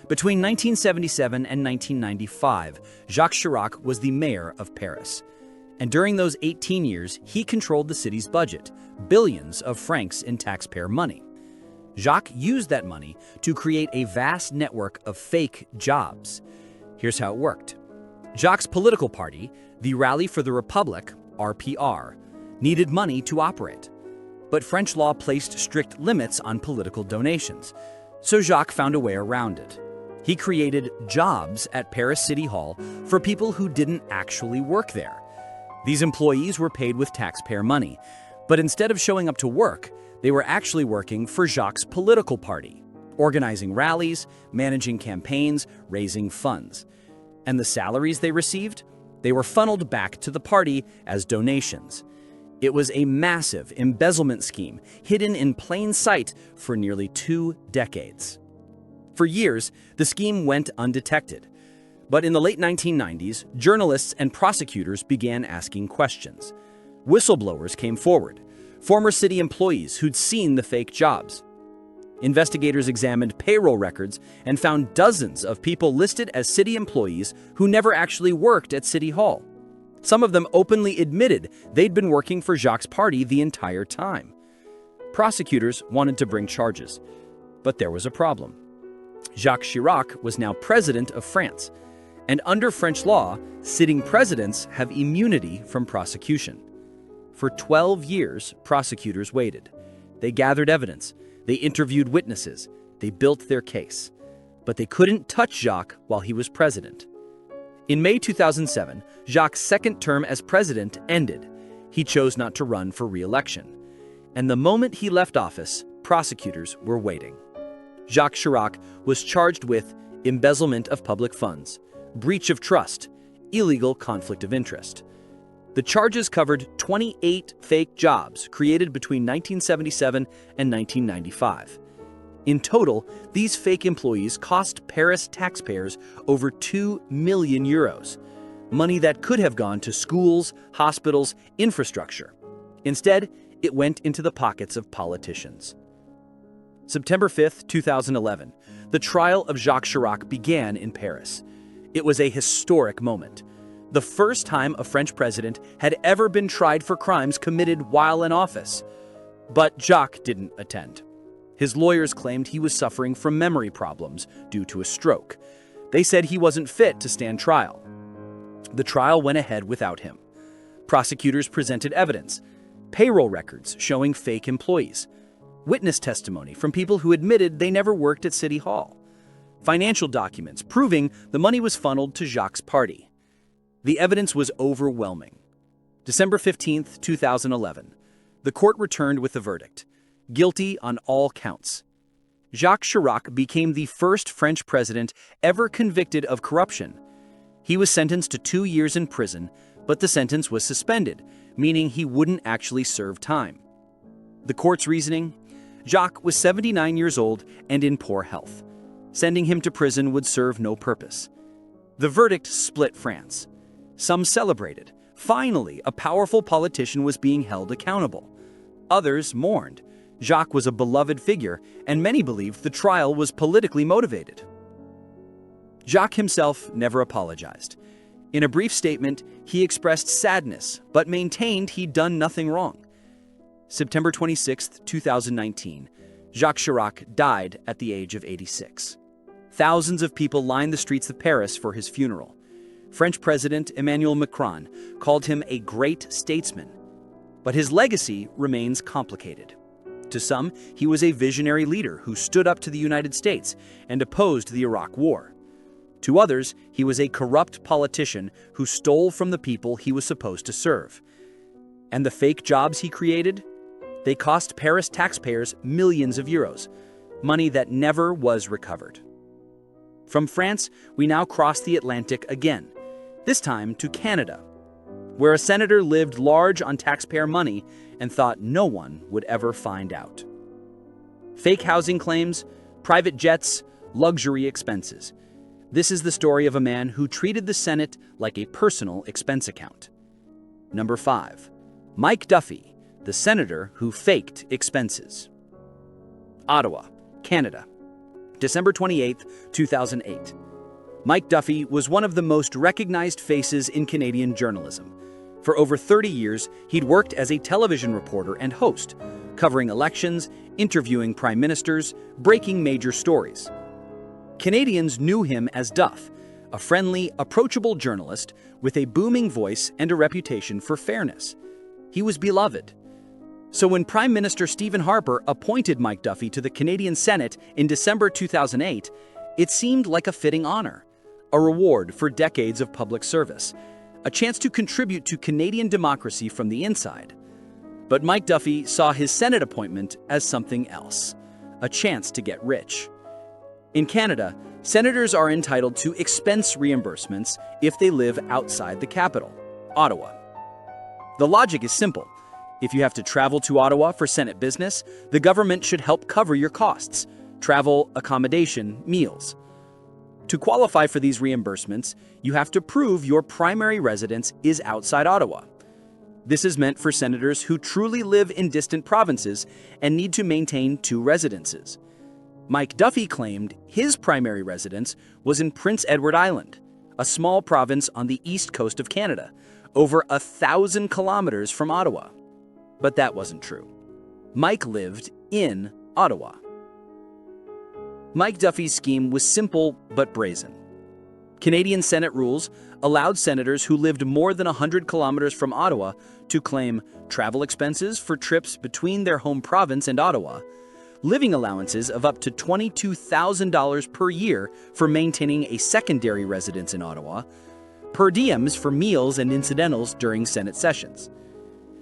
Between 1977 and 1995, Jacques Chirac was the mayor of Paris. And during those 18 years, he controlled the city's budget, billions of francs in taxpayer money. Jacques used that money to create a vast network of fake jobs. Here's how it worked. Jacques' political party, the Rally for the Republic, RPR, needed money to operate. But French law placed strict limits on political donations, so Jacques found a way around it. He created jobs at Paris City Hall for people who didn't actually work there. These employees were paid with taxpayer money, but instead of showing up to work, they were actually working for Jacques' political party, organizing rallies, managing campaigns, raising funds. And the salaries they received? They were funneled back to the party as donations. It was a massive embezzlement scheme hidden in plain sight for nearly 2 decades. For years, the scheme went undetected. But in the late 1990s, journalists and prosecutors began asking questions. Whistleblowers came forward, former city employees who'd seen the fake jobs. Investigators examined payroll records and found dozens of people listed as city employees who never actually worked at City Hall. Some of them openly admitted they'd been working for Jacques' party the entire time. Prosecutors wanted to bring charges, but there was a problem. Jacques Chirac was now president of France, and under French law, sitting presidents have immunity from prosecution. For 12 years, prosecutors waited. They gathered evidence, they interviewed witnesses, they built their case. But they couldn't touch Jacques while he was president. In May 2007, Jacques' second term as president ended. He chose not to run for re-election. And the moment he left office, prosecutors were waiting. Jacques Chirac was charged with embezzlement of public funds, breach of trust, illegal conflict of interest. The charges covered 28 fake jobs created between 1977 and 1995. In total, these fake employees cost Paris taxpayers over 2 million euros, money that could have gone to schools, hospitals, infrastructure. Instead, it went into the pockets of politicians. September 5, 2011, the trial of Jacques Chirac began in Paris. It was a historic moment. The first time a French president had ever been tried for crimes committed while in office. But Jacques didn't attend. His lawyers claimed he was suffering from memory problems due to a stroke. They said he wasn't fit to stand trial. The trial went ahead without him. Prosecutors presented evidence, payroll records showing fake employees, witness testimony from people who admitted they never worked at City Hall, financial documents proving the money was funneled to Jacques' party. The evidence was overwhelming. December 15, 2011, the court returned with the verdict. Guilty on all counts. Jacques Chirac became the first French president ever convicted of corruption. He was sentenced to 2 years in prison, but the sentence was suspended, meaning he wouldn't actually serve time. The court's reasoning? Jacques was 79 years old and in poor health. Sending him to prison would serve no purpose. The verdict split France. Some celebrated. Finally, a powerful politician was being held accountable. Others mourned. Jacques was a beloved figure, and many believed the trial was politically motivated. Jacques himself never apologized. In a brief statement, he expressed sadness, but maintained he'd done nothing wrong. September 26, 2019, Jacques Chirac died at the age of 86. Thousands of people lined the streets of Paris for his funeral. French President Emmanuel Macron called him a great statesman. But his legacy remains complicated. To some, he was a visionary leader who stood up to the United States and opposed the Iraq War. To others, he was a corrupt politician who stole from the people he was supposed to serve. And the fake jobs he created? They cost Paris taxpayers millions of euros, money that never was recovered. From France, we now cross the Atlantic again, this time to Canada, where a senator lived large on taxpayer money and thought no one would ever find out. Fake housing claims, private jets, luxury expenses. This is the story of a man who treated the Senate like a personal expense account. Number 5. Mike Duffy, the senator who faked expenses. Ottawa, Canada, December 28, 2008. Mike Duffy was one of the most recognized faces in Canadian journalism. For over 30 years, he'd worked as a television reporter and host, covering elections, interviewing prime ministers, breaking major stories. Canadians knew him as Duff, a friendly, approachable journalist with a booming voice and a reputation for fairness. He was beloved. So when Prime Minister Stephen Harper appointed Mike Duffy to the Canadian Senate in December 2008, it seemed like a fitting honor, a reward for decades of public service, a chance to contribute to Canadian democracy from the inside. But Mike Duffy saw his Senate appointment as something else, a chance to get rich. In Canada, senators are entitled to expense reimbursements if they live outside the capital, Ottawa. The logic is simple. If you have to travel to Ottawa for Senate business, the government should help cover your costs: travel, accommodation, meals. To qualify for these reimbursements, you have to prove your primary residence is outside Ottawa. This is meant for senators who truly live in distant provinces and need to maintain two residences. Mike Duffy claimed his primary residence was in Prince Edward Island, a small province on the east coast of Canada, over 1,000 kilometers from Ottawa. But that wasn't true. Mike lived in Ottawa. Mike Duffy's scheme was simple but brazen. Canadian Senate rules allowed senators who lived more than 100 kilometers from Ottawa to claim travel expenses for trips between their home province and Ottawa, living allowances of up to $22,000 per year for maintaining a secondary residence in Ottawa, per diems for meals and incidentals during Senate sessions.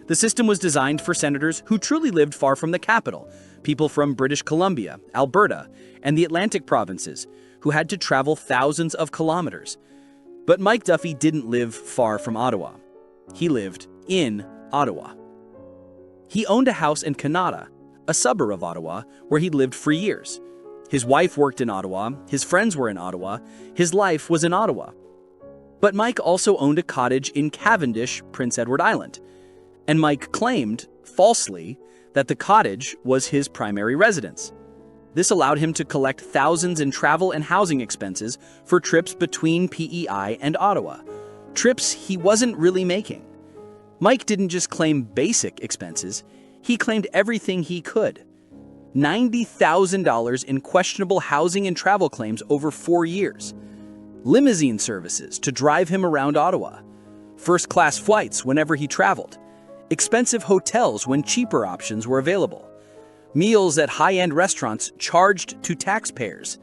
The system was designed for senators who truly lived far from the capital, people from British Columbia, Alberta, and the Atlantic provinces, who had to travel thousands of kilometers. But Mike Duffy didn't live far from Ottawa. He lived in Ottawa. He owned a house in Canada, a suburb of Ottawa, where he'd lived for years. His wife worked in Ottawa, his friends were in Ottawa, his life was in Ottawa. But Mike also owned a cottage in Cavendish, Prince Edward Island, and Mike claimed, falsely, that the cottage was his primary residence. This allowed him to collect thousands in travel and housing expenses for trips between PEI and Ottawa, trips he wasn't really making. Mike didn't just claim basic expenses, he claimed everything he could. $90,000 in questionable housing and travel claims over 4 years. Limousine services to drive him around Ottawa. First-class flights whenever he traveled. Expensive hotels when cheaper options were available. Meals at high-end restaurants charged to taxpayers.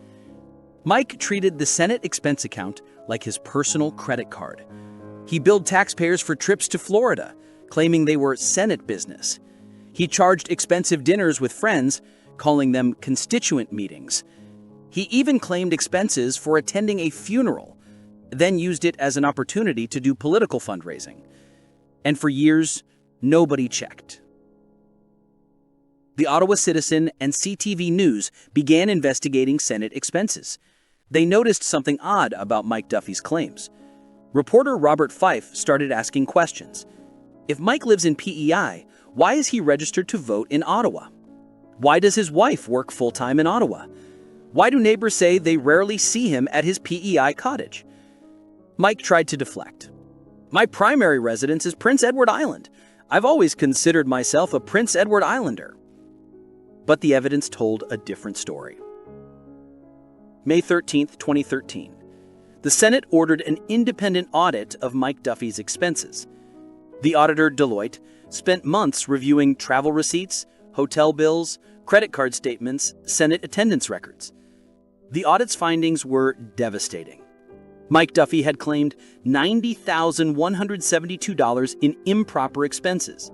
Mike treated the Senate expense account like his personal credit card. He billed taxpayers for trips to Florida, claiming they were Senate business. He charged expensive dinners with friends, calling them constituent meetings. He even claimed expenses for attending a funeral, then used it as an opportunity to do political fundraising. And for years, nobody checked. The Ottawa Citizen and CTV News began investigating Senate expenses. They noticed something odd about Mike Duffy's claims. Reporter Robert Fife started asking questions. If Mike lives in PEI, why is he registered to vote in Ottawa? Why does his wife work full-time in Ottawa? Why do neighbors say they rarely see him at his PEI cottage? Mike tried to deflect. My primary residence is Prince Edward Island. I've always considered myself a Prince Edward Islander. But the evidence told a different story. May 13, 2013. The Senate ordered an independent audit of Mike Duffy's expenses. The auditor, Deloitte, spent months reviewing travel receipts, hotel bills, credit card statements, Senate attendance records. The audit's findings were devastating. Mike Duffy had claimed $90,172 in improper expenses.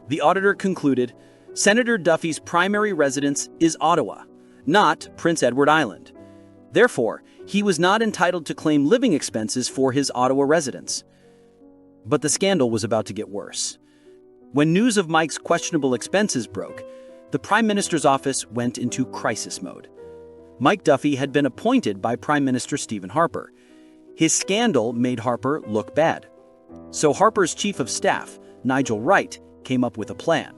The auditor concluded Senator Duffy's primary residence is Ottawa, not Prince Edward Island. Therefore, he was not entitled to claim living expenses for his Ottawa residence. But the scandal was about to get worse. When news of Mike's questionable expenses broke, the Prime Minister's office went into crisis mode. Mike Duffy had been appointed by Prime Minister Stephen Harper. His scandal made Harper look bad. So Harper's chief of staff, Nigel Wright, came up with a plan.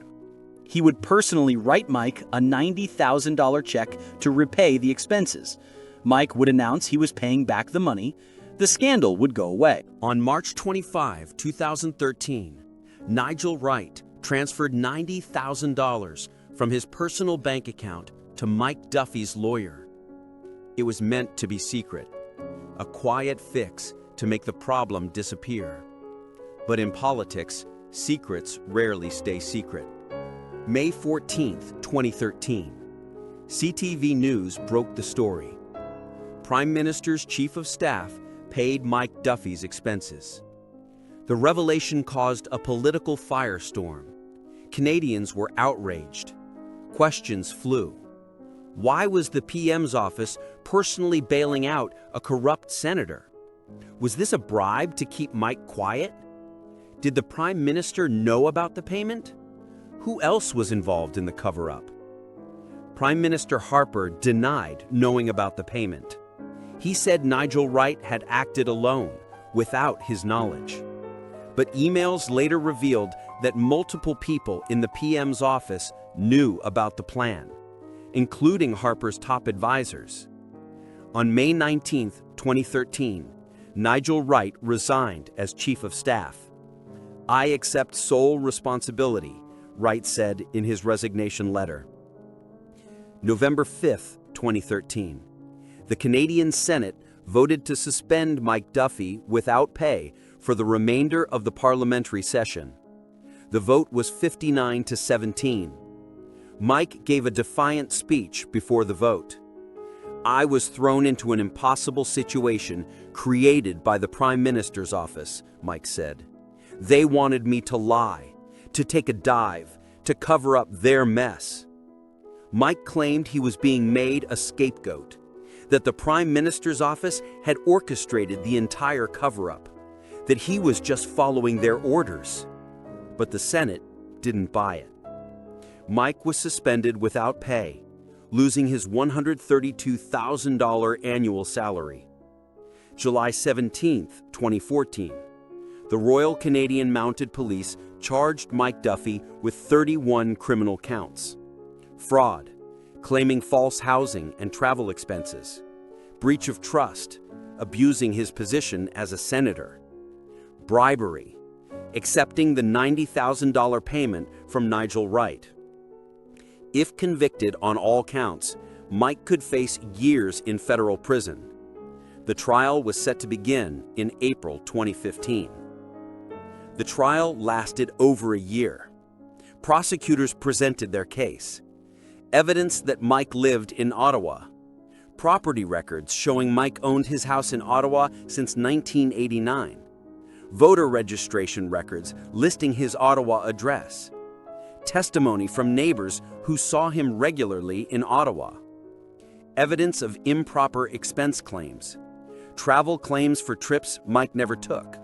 He would personally write Mike a $90,000 check to repay the expenses. Mike would announce he was paying back the money. The scandal would go away. On March 25, 2013, Nigel Wright transferred $90,000 from his personal bank account to Mike Duffy's lawyer. It was meant to be secret, a quiet fix to make the problem disappear. But in politics, secrets rarely stay secret. May 14, 2013, CTV News broke the story. Prime Minister's chief of staff paid Mike Duffy's expenses. The revelation caused a political firestorm. Canadians were outraged. Questions flew. Why was the PM's office personally bailing out a corrupt senator? Was this a bribe to keep Mike quiet? Did the Prime Minister know about the payment? Who else was involved in the cover-up? Prime Minister Harper denied knowing about the payment. He said Nigel Wright had acted alone, without his knowledge. But emails later revealed that multiple people in the PM's office knew about the plan, including Harper's top advisors. On May 19, 2013, Nigel Wright resigned as Chief of Staff. "I accept sole responsibility," Wright said in his resignation letter. November 5, 2013, the Canadian Senate voted to suspend Mike Duffy without pay for the remainder of the parliamentary session. The vote was 59-17. Mike gave a defiant speech before the vote. "I was thrown into an impossible situation created by the Prime Minister's office," Mike said. "They wanted me to lie, to take a dive, to cover up their mess." Mike claimed he was being made a scapegoat, that the Prime Minister's office had orchestrated the entire cover-up, that he was just following their orders. But the Senate didn't buy it. Mike was suspended without pay, losing his $132,000 annual salary. July 17, 2014, the Royal Canadian Mounted Police charged Mike Duffy with 31 criminal counts. Fraud, claiming false housing and travel expenses, breach of trust, abusing his position as a senator, bribery, accepting the $90,000 payment from Nigel Wright. If convicted on all counts, Mike could face years in federal prison. The trial was set to begin in April 2015. The trial lasted over a year. Prosecutors presented their case. Evidence that Mike lived in Ottawa. Property records showing Mike owned his house in Ottawa since 1989. Voter registration records listing his Ottawa address. Testimony from neighbors who saw him regularly in Ottawa. Evidence of improper expense claims. Travel claims for trips Mike never took.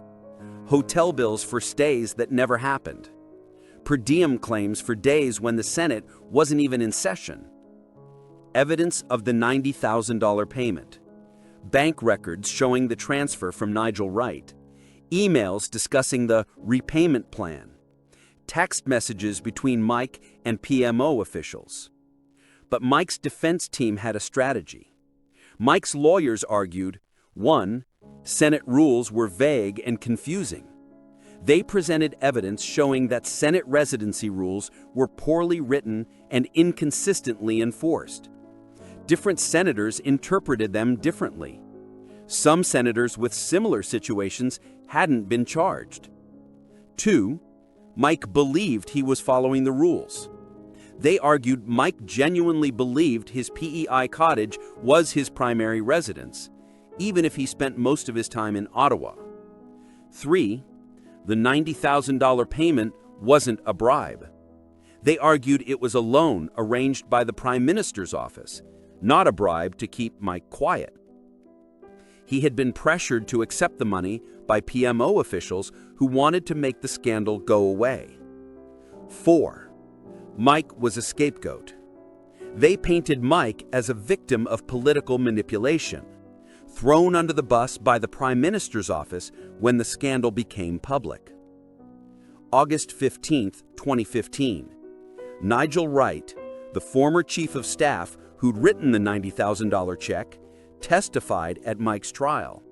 Hotel bills for stays that never happened. Per diem claims for days when the Senate wasn't even in session. Evidence of the $90,000 payment. Bank records showing the transfer from Nigel Wright. Emails discussing the repayment plan. Text messages between Mike and PMO officials. But Mike's defense team had a strategy. Mike's lawyers argued, 1, Senate rules were vague and confusing. They presented evidence showing that Senate residency rules were poorly written and inconsistently enforced. Different senators interpreted them differently. Some senators with similar situations hadn't been charged. 2, Mike believed he was following the rules. They argued Mike genuinely believed his PEI cottage was his primary residence, even if he spent most of his time in Ottawa. 3, the $90,000 payment wasn't a bribe. They argued it was a loan arranged by the Prime Minister's office, not a bribe to keep Mike quiet. He had been pressured to accept the money by PMO officials who wanted to make the scandal go away. 4, Mike was a scapegoat. They painted Mike as a victim of political manipulation, thrown under the bus by the Prime Minister's office when the scandal became public. August 15, 2015, Nigel Wright, the former chief of staff who'd written the $90,000 check, testified at Mike's trial.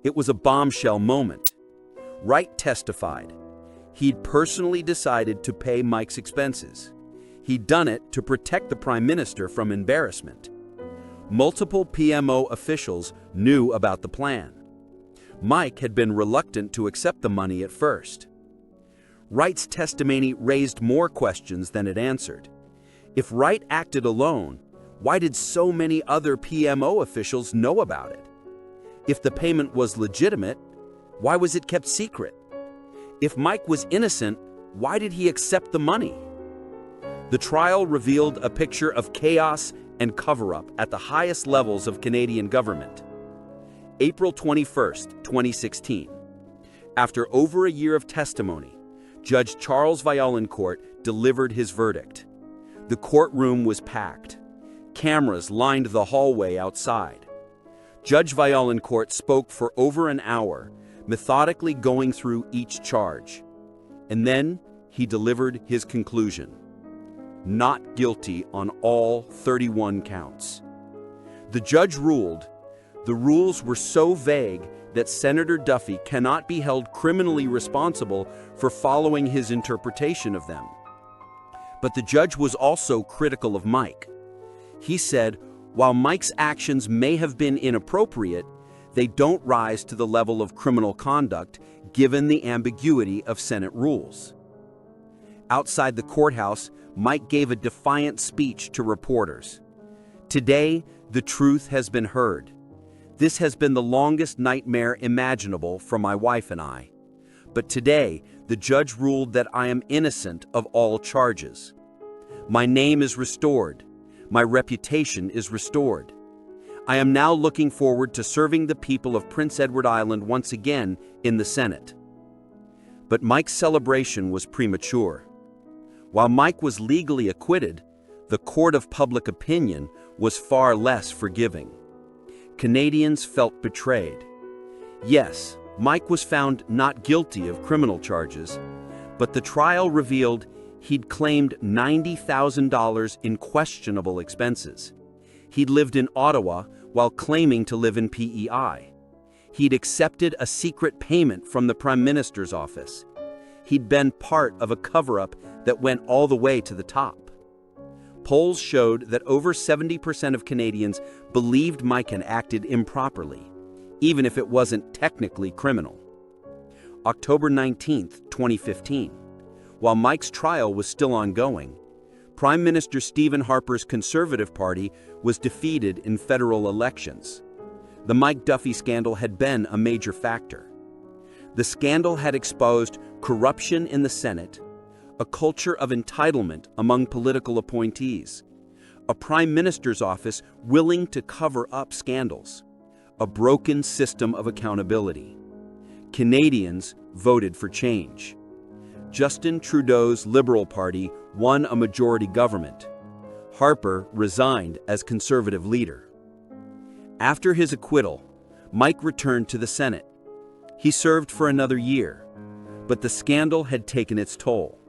It was a bombshell moment. Wright testified. He'd personally decided to pay Mike's expenses. He'd done it to protect the Prime Minister from embarrassment. Multiple PMO officials knew about the plan. Mike had been reluctant to accept the money at first. Wright's testimony raised more questions than it answered. If Wright acted alone, why did so many other PMO officials know about it? If the payment was legitimate, why was it kept secret? If Mike was innocent, why did he accept the money? The trial revealed a picture of chaos and cover-up at the highest levels of Canadian government. April 21, 2016. After over a year of testimony, Judge Charles Vaillancourt delivered his verdict. The courtroom was packed. Cameras lined the hallway outside. Judge Vaillancourt spoke for over an hour, methodically going through each charge. And then he delivered his conclusion. Not guilty on all 31 counts. The judge ruled, the rules were so vague that Senator Duffy cannot be held criminally responsible for following his interpretation of them. But the judge was also critical of Mike. He said, while Mike's actions may have been inappropriate, they don't rise to the level of criminal conduct given the ambiguity of Senate rules. Outside the courthouse, Mike gave a defiant speech to reporters. Today, the truth has been heard. This has been the longest nightmare imaginable for my wife and I. But today, the judge ruled that I am innocent of all charges. My name is restored. My reputation is restored. I am now looking forward to serving the people of Prince Edward Island once again in the Senate. But Mike's celebration was premature. While Mike was legally acquitted, the court of public opinion was far less forgiving. Canadians felt betrayed. Yes, Mike was found not guilty of criminal charges, but the trial revealed he'd claimed $90,000 in questionable expenses. He'd lived in Ottawa while claiming to live in PEI. He'd accepted a secret payment from the Prime Minister's office. He'd been part of a cover-up that went all the way to the top. Polls showed that over 70% of Canadians believed Mike had acted improperly, even if it wasn't technically criminal. October 19, 2015. While Mike's trial was still ongoing, Prime Minister Stephen Harper's Conservative Party was defeated in federal elections. The Mike Duffy scandal had been a major factor. The scandal had exposed corruption in the Senate, a culture of entitlement among political appointees, a prime minister's office willing to cover up scandals, a broken system of accountability. Canadians voted for change. Justin Trudeau's Liberal Party won a majority government. Harper resigned as Conservative leader. After his acquittal, Mike returned to the Senate. He served for another year, but the scandal had taken its toll.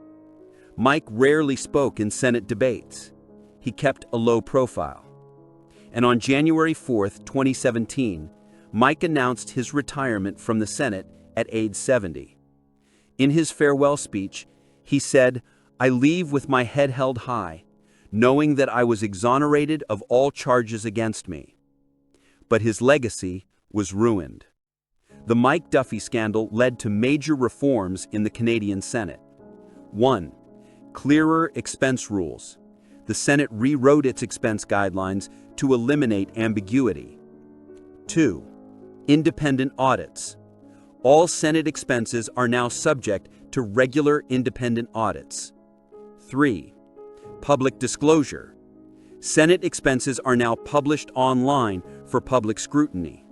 Mike rarely spoke in Senate debates. He kept a low profile. And on January 4, 2017, Mike announced his retirement from the Senate at age 70. In his farewell speech, he said, "I leave with my head held high, knowing that I was exonerated of all charges against me." But his legacy was ruined. The Mike Duffy scandal led to major reforms in the Canadian Senate. 1. Clearer expense rules. The Senate rewrote its expense guidelines to eliminate ambiguity. 2. Independent audits. All Senate expenses are now subject to regular independent audits. 3. Public disclosure. Senate expenses are now published online for public scrutiny.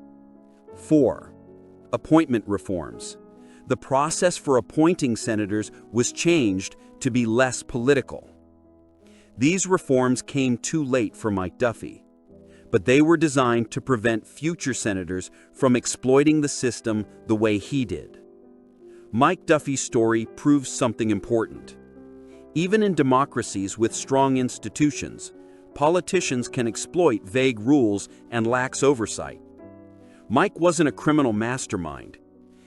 4. Appointment reforms. The process for appointing senators was changed to be less political. These reforms came too late for Mike Duffy, but they were designed to prevent future senators from exploiting the system the way he did. Mike Duffy's story proves something important. Even in democracies with strong institutions, politicians can exploit vague rules and lax oversight. Mike wasn't a criminal mastermind.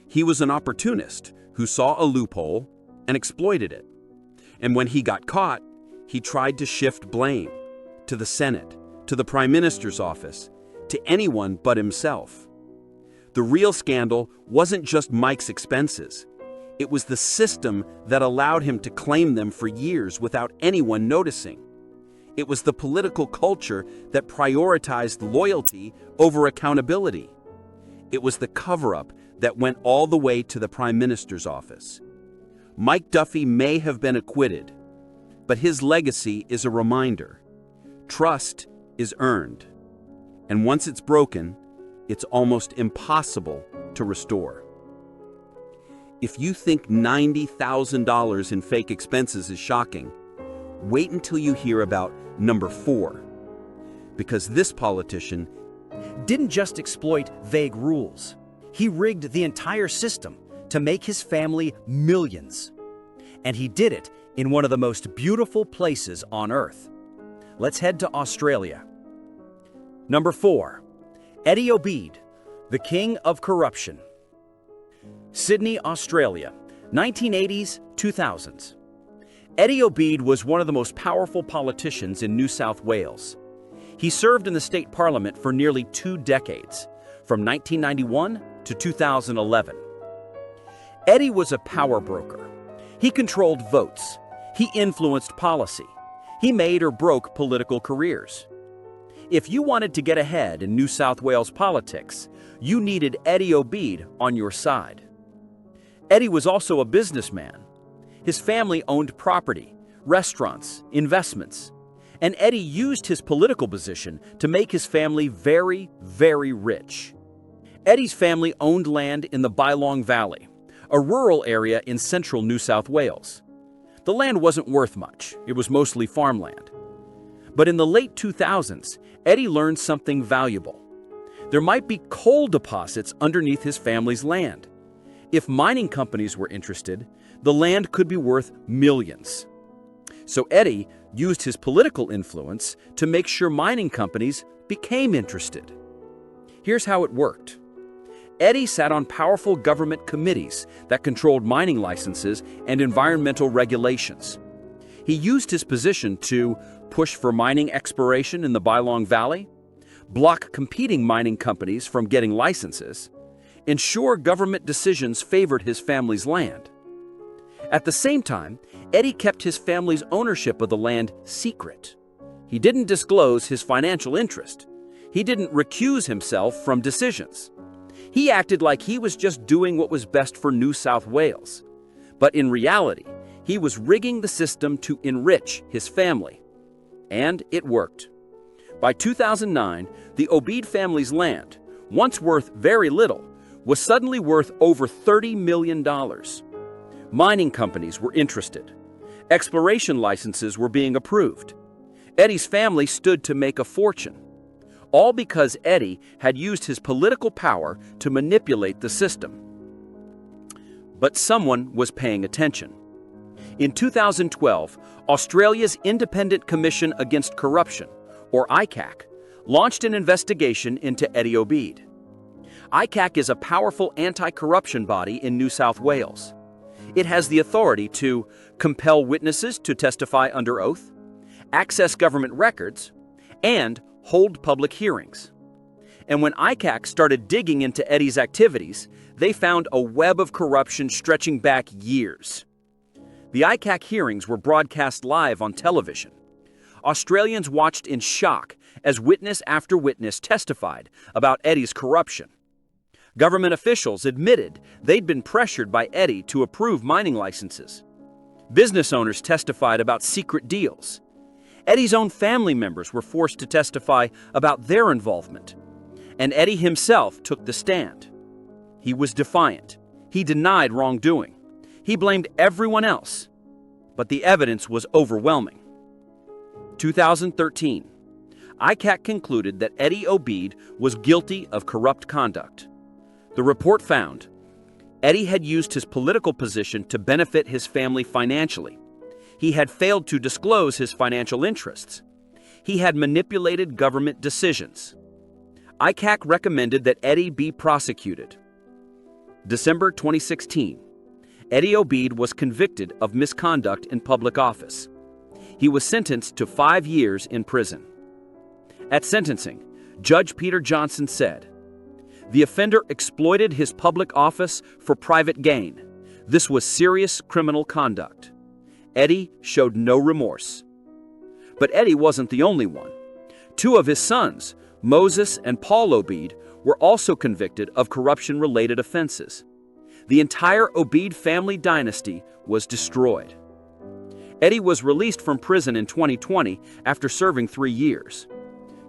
He was an opportunist who saw a loophole and exploited it. And when he got caught, he tried to shift blame to the Senate, to the Prime Minister's office, to anyone but himself. The real scandal wasn't just Mike's expenses. It was the system that allowed him to claim them for years without anyone noticing. It was the political culture that prioritized loyalty over accountability. It was the cover-up that went all the way to the Prime Minister's office. Mike Duffy may have been acquitted, but his legacy is a reminder. Trust is earned, and once it's broken, it's almost impossible to restore. If you think $90,000 in fake expenses is shocking, wait until you hear about number 4. Because this politician Didn't just exploit vague rules. He rigged the entire system to make his family millions. And he did it in one of the most beautiful places on Earth. Let's head to Australia. Number 4. Eddie Obeid, the king of corruption. Sydney, Australia, 1980s, 2000s. Eddie Obeid was one of the most powerful politicians in New South Wales. He served in the state parliament for nearly 2 decades, from 1991 to 2011. Eddie was a power broker. He controlled votes. He influenced policy. He made or broke political careers. If you wanted to get ahead in New South Wales politics, you needed Eddie Obeid on your side. Eddie was also a businessman. His family owned property, restaurants, investments, and Eddie used his political position to make his family very, very rich. Eddie's family owned land in the Bylong Valley, a rural area in central New South Wales. The land wasn't worth much. It was mostly farmland. But in the late 2000s, Eddie learned something valuable. There might be coal deposits underneath his family's land. If mining companies were interested, the land could be worth millions. So Eddie used his political influence to make sure mining companies became interested. Here's how it worked. Eddie sat on powerful government committees that controlled mining licenses and environmental regulations. He used his position to push for mining exploration in the Bylong Valley, block competing mining companies from getting licenses, ensure government decisions favored his family's land. At the same time, Eddie kept his family's ownership of the land secret. He didn't disclose his financial interest. He didn't recuse himself from decisions. He acted like he was just doing what was best for New South Wales. But in reality, he was rigging the system to enrich his family. And it worked. By 2009, the Obeid family's land, once worth very little, was suddenly worth over $30 million. Mining companies were interested. Exploration licenses were being approved. Eddie's family stood to make a fortune. All because Eddie had used his political power to manipulate the system. But someone was paying attention. In 2012, Australia's Independent Commission Against Corruption, or ICAC, launched an investigation into Eddie Obeid. ICAC is a powerful anti-corruption body in New South Wales. It has the authority to compel witnesses to testify under oath, access government records, and hold public hearings. And when ICAC started digging into Eddie's activities, they found a web of corruption stretching back years. The ICAC hearings were broadcast live on television. Australians watched in shock as witness after witness testified about Eddie's corruption. Government officials admitted they'd been pressured by Eddie to approve mining licenses. Business owners testified about secret deals. Eddie's own family members were forced to testify about their involvement. And Eddie himself took the stand. He was defiant. He denied wrongdoing. He blamed everyone else. But the evidence was overwhelming. 2013. ICAC concluded that Eddie Obeid was guilty of corrupt conduct. The report found Eddie had used his political position to benefit his family financially. He had failed to disclose his financial interests. He had manipulated government decisions. ICAC recommended that Eddie be prosecuted. December 2016. Eddie Obeid was convicted of misconduct in public office. He was sentenced to 5 years in prison. At sentencing, Judge Peter Johnson said, "The offender exploited his public office for private gain. This was serious criminal conduct." Eddie showed no remorse. But Eddie wasn't the only one. 2 of his sons, Moses and Paul Obeid, were also convicted of corruption-related offenses. The entire Obeid family dynasty was destroyed. Eddie was released from prison in 2020 after serving 3 years.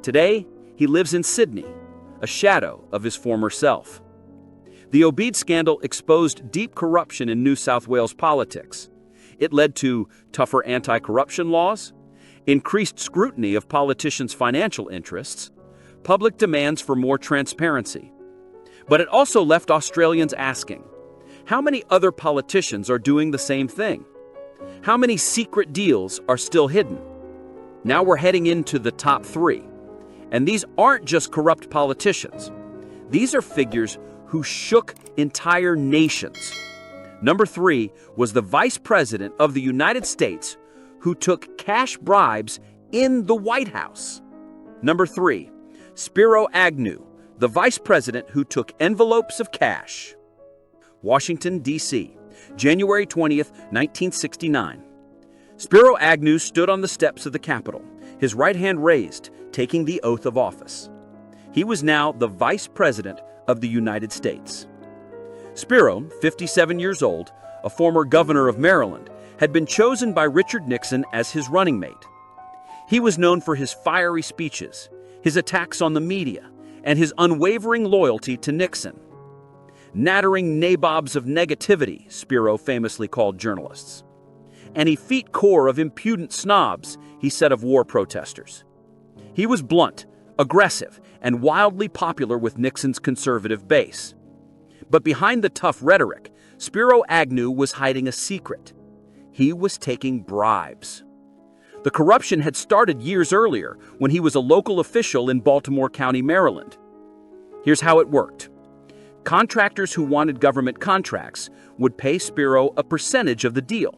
Today, he lives in Sydney, a shadow of his former self. The Obeid scandal exposed deep corruption in New South Wales politics. It led to tougher anti-corruption laws, increased scrutiny of politicians' financial interests, public demands for more transparency. But it also left Australians asking, how many other politicians are doing the same thing? How many secret deals are still hidden? Now we're heading into the top 3. And these aren't just corrupt politicians. These are figures who shook entire nations. Number 3 was the Vice President of the United States who took cash bribes in the White House. Number 3, Spiro Agnew, the Vice President who took envelopes of cash. Washington, D.C., January 20th, 1969. Spiro Agnew stood on the steps of the Capitol, his right hand raised, taking the oath of office. He was now the Vice President of the United States. Spiro, 57 years old, a former governor of Maryland, had been chosen by Richard Nixon as his running mate. He was known for his fiery speeches, his attacks on the media, and his unwavering loyalty to Nixon. Nattering nabobs of negativity, Spiro famously called journalists. An effete corps of impudent snobs, he said of war protesters. He was blunt, aggressive, and wildly popular with Nixon's conservative base. But behind the tough rhetoric, Spiro Agnew was hiding a secret. He was taking bribes. The corruption had started years earlier when he was a local official in Baltimore County, Maryland. Here's how it worked. Contractors who wanted government contracts would pay Spiro a percentage of the deal,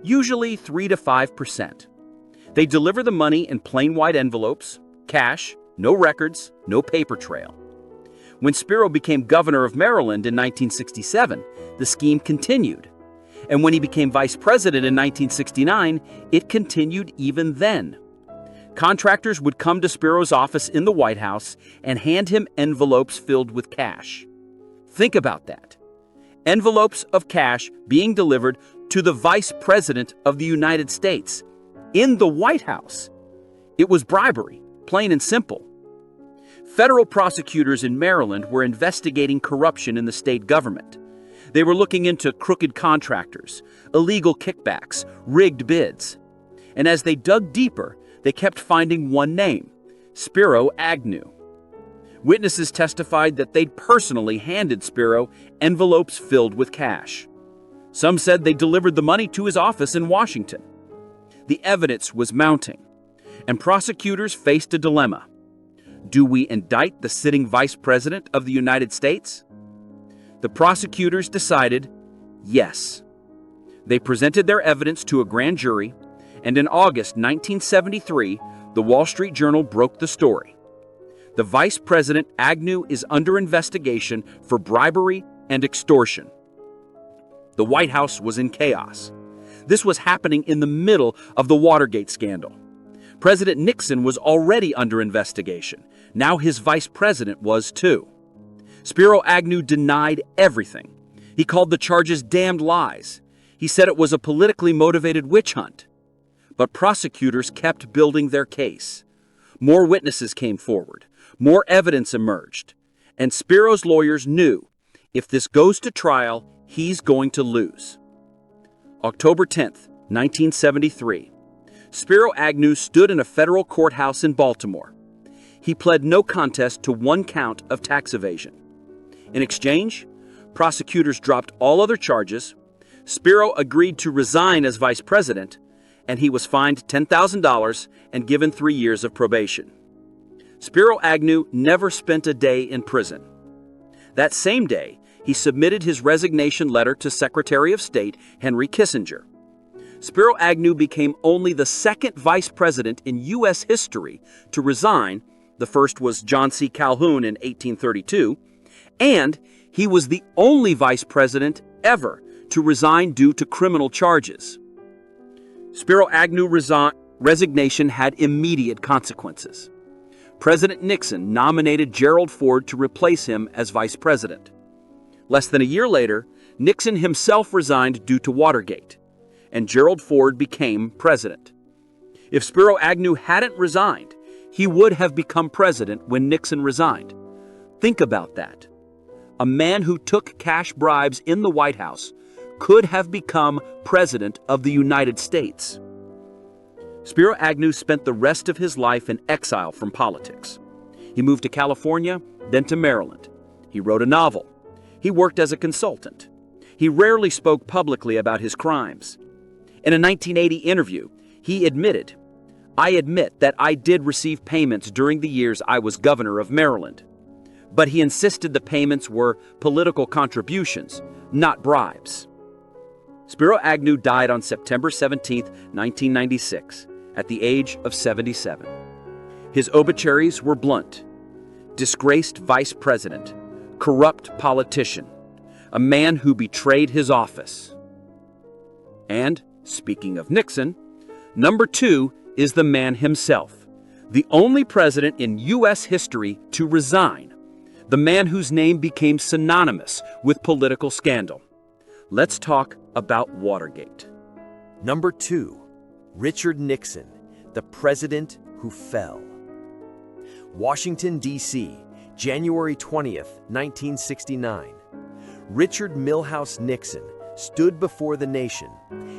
usually 3 to 5%. They'd deliver the money in plain white envelopes, cash, no records, no paper trail. When Spiro became governor of Maryland in 1967, the scheme continued. And when he became vice president in 1969, it continued even then. Contractors would come to Spiro's office in the White House and hand him envelopes filled with cash. Think about that. Envelopes of cash being delivered to the Vice President of the United States in the White House. It was bribery, plain and simple. Federal prosecutors in Maryland were investigating corruption in the state government. They were looking into crooked contractors, illegal kickbacks, rigged bids. And as they dug deeper, they kept finding one name, Spiro Agnew. Witnesses testified that they'd personally handed Spiro envelopes filled with cash. Some said they delivered the money to his office in Washington. The evidence was mounting, and prosecutors faced a dilemma. Do we indict the sitting Vice President of the United States? The prosecutors decided yes. They presented their evidence to a grand jury, and in August 1973, the Wall Street Journal broke the story. The Vice President Agnew is under investigation for bribery and extortion. The White House was in chaos. This was happening in the middle of the Watergate scandal. President Nixon was already under investigation. Now his vice president was too. Spiro Agnew denied everything. He called the charges damned lies. He said it was a politically motivated witch hunt. But prosecutors kept building their case. More witnesses came forward. More evidence emerged. And Spiro's lawyers knew if this goes to trial, he's going to lose. October 10th, 1973. Spiro Agnew stood in a federal courthouse in Baltimore. He pled no contest to one count of tax evasion. In exchange, prosecutors dropped all other charges. Spiro agreed to resign as vice president, and he was fined $10,000 and given 3 years of probation. Spiro Agnew never spent a day in prison. That same day, he submitted his resignation letter to Secretary of State Henry Kissinger. Spiro Agnew became only the second vice president in U.S. history to resign. The first was John C. Calhoun in 1832, and he was the only vice president ever to resign due to criminal charges. Spiro Agnew's resignation had immediate consequences. President Nixon nominated Gerald Ford to replace him as vice president. Less than a year later, Nixon himself resigned due to Watergate, and Gerald Ford became president. If Spiro Agnew hadn't resigned, he would have become president when Nixon resigned. Think about that. a man who took cash bribes in the White House, could have become President of the United States. Spiro Agnew spent the rest of his life in exile from politics. He moved to California, then to Maryland. He wrote a novel. He worked as a consultant. He rarely spoke publicly about his crimes. In a 1980 interview, he admitted, "I admit that I did receive payments during the years I was governor of Maryland." But he insisted the payments were political contributions, not bribes. Spiro Agnew died on September 17, 1996, at the age of 77. His obituaries were blunt: disgraced vice president, corrupt politician, a man who betrayed his office. And, speaking of Nixon, number 2 is the man himself, the only president in U.S. history to resign, the man whose name became synonymous with political scandal. Let's talk about Watergate. Number 2, Richard Nixon, the president who fell. Washington, D.C., January 20th, 1969. Richard Milhouse Nixon stood before the nation,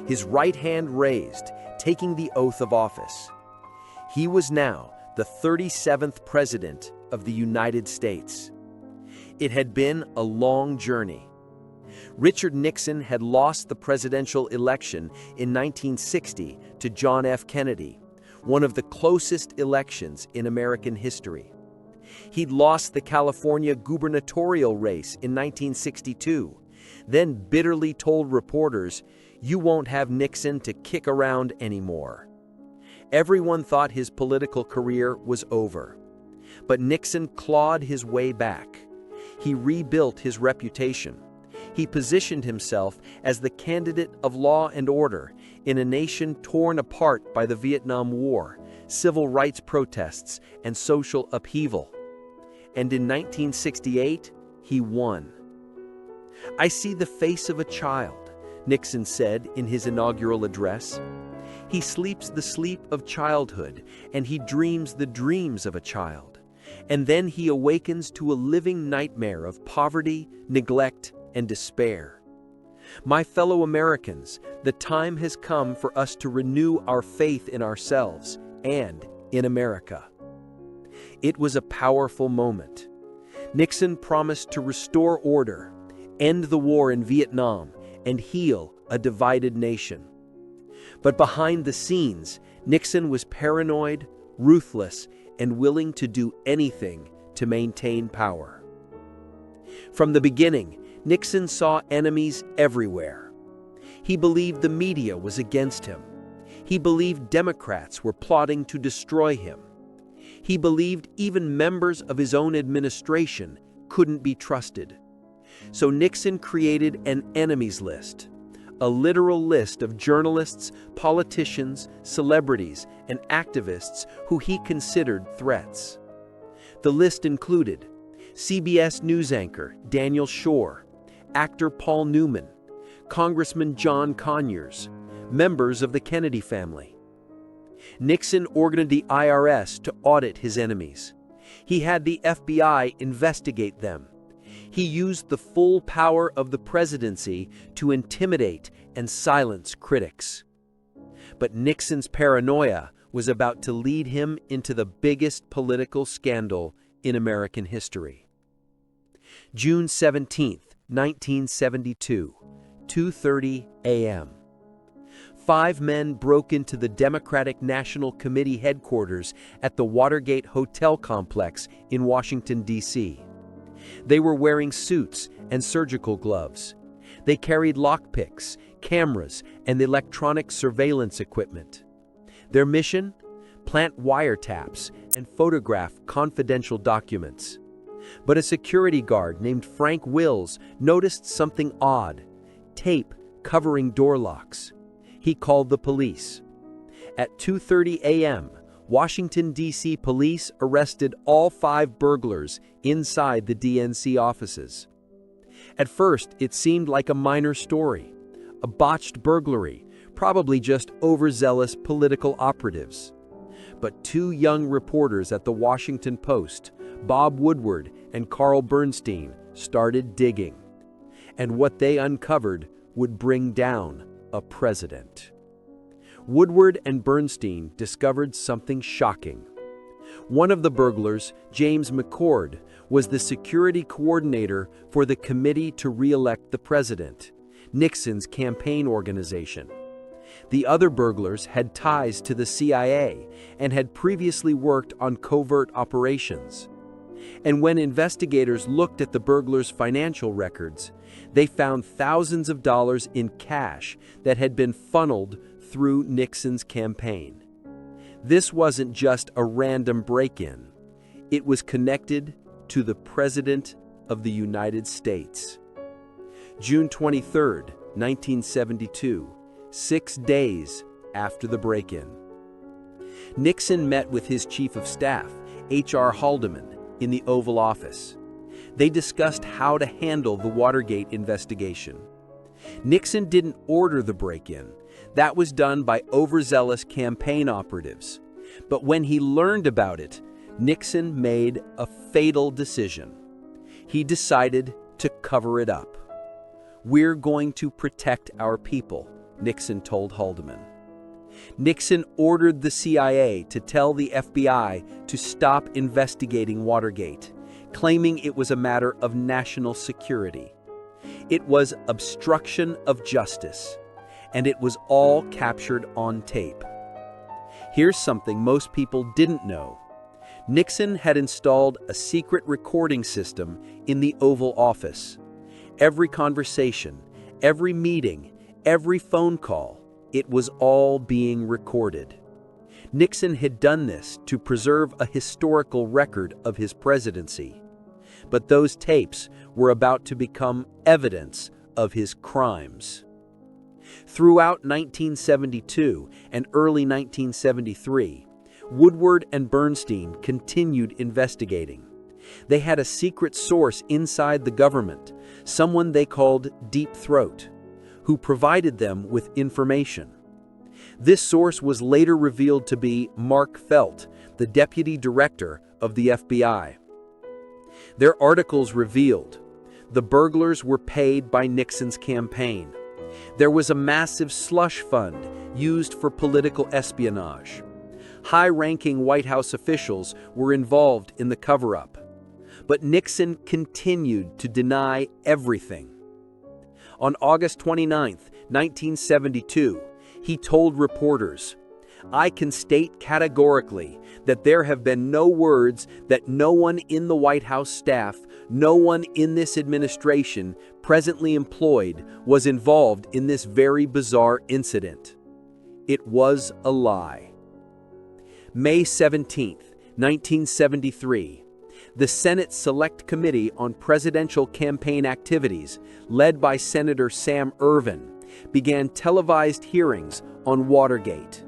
his right hand raised, taking the oath of office. He was now the 37th President of the United States. It had been a long journey. Richard Nixon had lost the presidential election in 1960 to John F. Kennedy, one of the closest elections in American history. He'd lost the California gubernatorial race in 1962, then bitterly told reporters, "You won't have Nixon to kick around anymore." Everyone thought his political career was over. But Nixon clawed his way back. He rebuilt his reputation. He positioned himself as the candidate of law and order in a nation torn apart by the Vietnam War, civil rights protests, and social upheaval. And in 1968, he won. "I see the face of a child," Nixon said in his inaugural address. "He sleeps the sleep of childhood, and he dreams the dreams of a child. And then he awakens to a living nightmare of poverty, neglect, and despair. My fellow Americans, the time has come for us to renew our faith in ourselves and in America." It was a powerful moment. Nixon promised to restore order, end the war in Vietnam, and heal a divided nation. But behind the scenes, Nixon was paranoid, ruthless, and willing to do anything to maintain power. From the beginning, Nixon saw enemies everywhere. He believed the media was against him. He believed Democrats were plotting to destroy him. He believed even members of his own administration couldn't be trusted. So Nixon created an enemies list, a literal list of journalists, politicians, celebrities, and activists who he considered threats. The list included CBS News anchor Daniel Schorr, actor Paul Newman, Congressman John Conyers, members of the Kennedy family. Nixon ordered the IRS to audit his enemies. He had the FBI investigate them. He used the full power of the presidency to intimidate and silence critics. But Nixon's paranoia was about to lead him into the biggest political scandal in American history. June 17, 1972, 2:30 a.m. 5 men broke into the Democratic National Committee headquarters at the Watergate Hotel complex in Washington, D.C. They were wearing suits and surgical gloves. They carried lockpicks, cameras, and electronic surveillance equipment. Their mission? Plant wiretaps and photograph confidential documents. But a security guard named Frank Wills noticed something odd: tape covering door locks. He called the police. At 2:30 a.m., Washington, D.C. police arrested all 5 burglars inside the DNC offices. At first, it seemed like a minor story, a botched burglary, probably just overzealous political operatives. But 2 young reporters at the Washington Post, Bob Woodward and Carl Bernstein, started digging, and what they uncovered would bring down a president. Woodward and Bernstein discovered something shocking. One of the burglars, James McCord, was the security coordinator for the Committee to Re-elect the President, Nixon's campaign organization. The other burglars had ties to the CIA and had previously worked on covert operations. And when investigators looked at the burglars' financial records, they found thousands of dollars in cash that had been funneled through Nixon's campaign. This wasn't just a random break-in. It was connected to the President of the United States. June 23, 1972, 6 days after the break-in. Nixon met with his chief of staff, H.R. Haldeman, in the Oval Office. They discussed how to handle the Watergate investigation. Nixon didn't order the break-in. That was done by overzealous campaign operatives. But when he learned about it, Nixon made a fatal decision. He decided to cover it up. "We're going to protect our people," Nixon told Haldeman. Nixon ordered the CIA to tell the FBI to stop investigating Watergate, claiming it was a matter of national security. It was obstruction of justice, and it was all captured on tape. Here's something most people didn't know. Nixon had installed a secret recording system in the Oval Office. Every conversation, every meeting, every phone call, it was all being recorded. Nixon had done this to preserve a historical record of his presidency. But those tapes were about to become evidence of his crimes. Throughout 1972 and early 1973, Woodward and Bernstein continued investigating. They had a secret source inside the government, someone they called Deep Throat, who provided them with information. This source was later revealed to be Mark Felt, the deputy director of the FBI. Their articles revealed the burglars were paid by Nixon's campaign. There was a massive slush fund used for political espionage. High-ranking White House officials were involved in the cover-up. But Nixon continued to deny everything. On August 29, 1972, he told reporters, "I can state categorically that there have been no words that no one in the White House staff, no one in this administration presently employed was involved in this very bizarre incident. It was a lie." May 17, 1973, the Senate Select Committee on Presidential Campaign Activities, led by Senator Sam Ervin, began televised hearings on Watergate.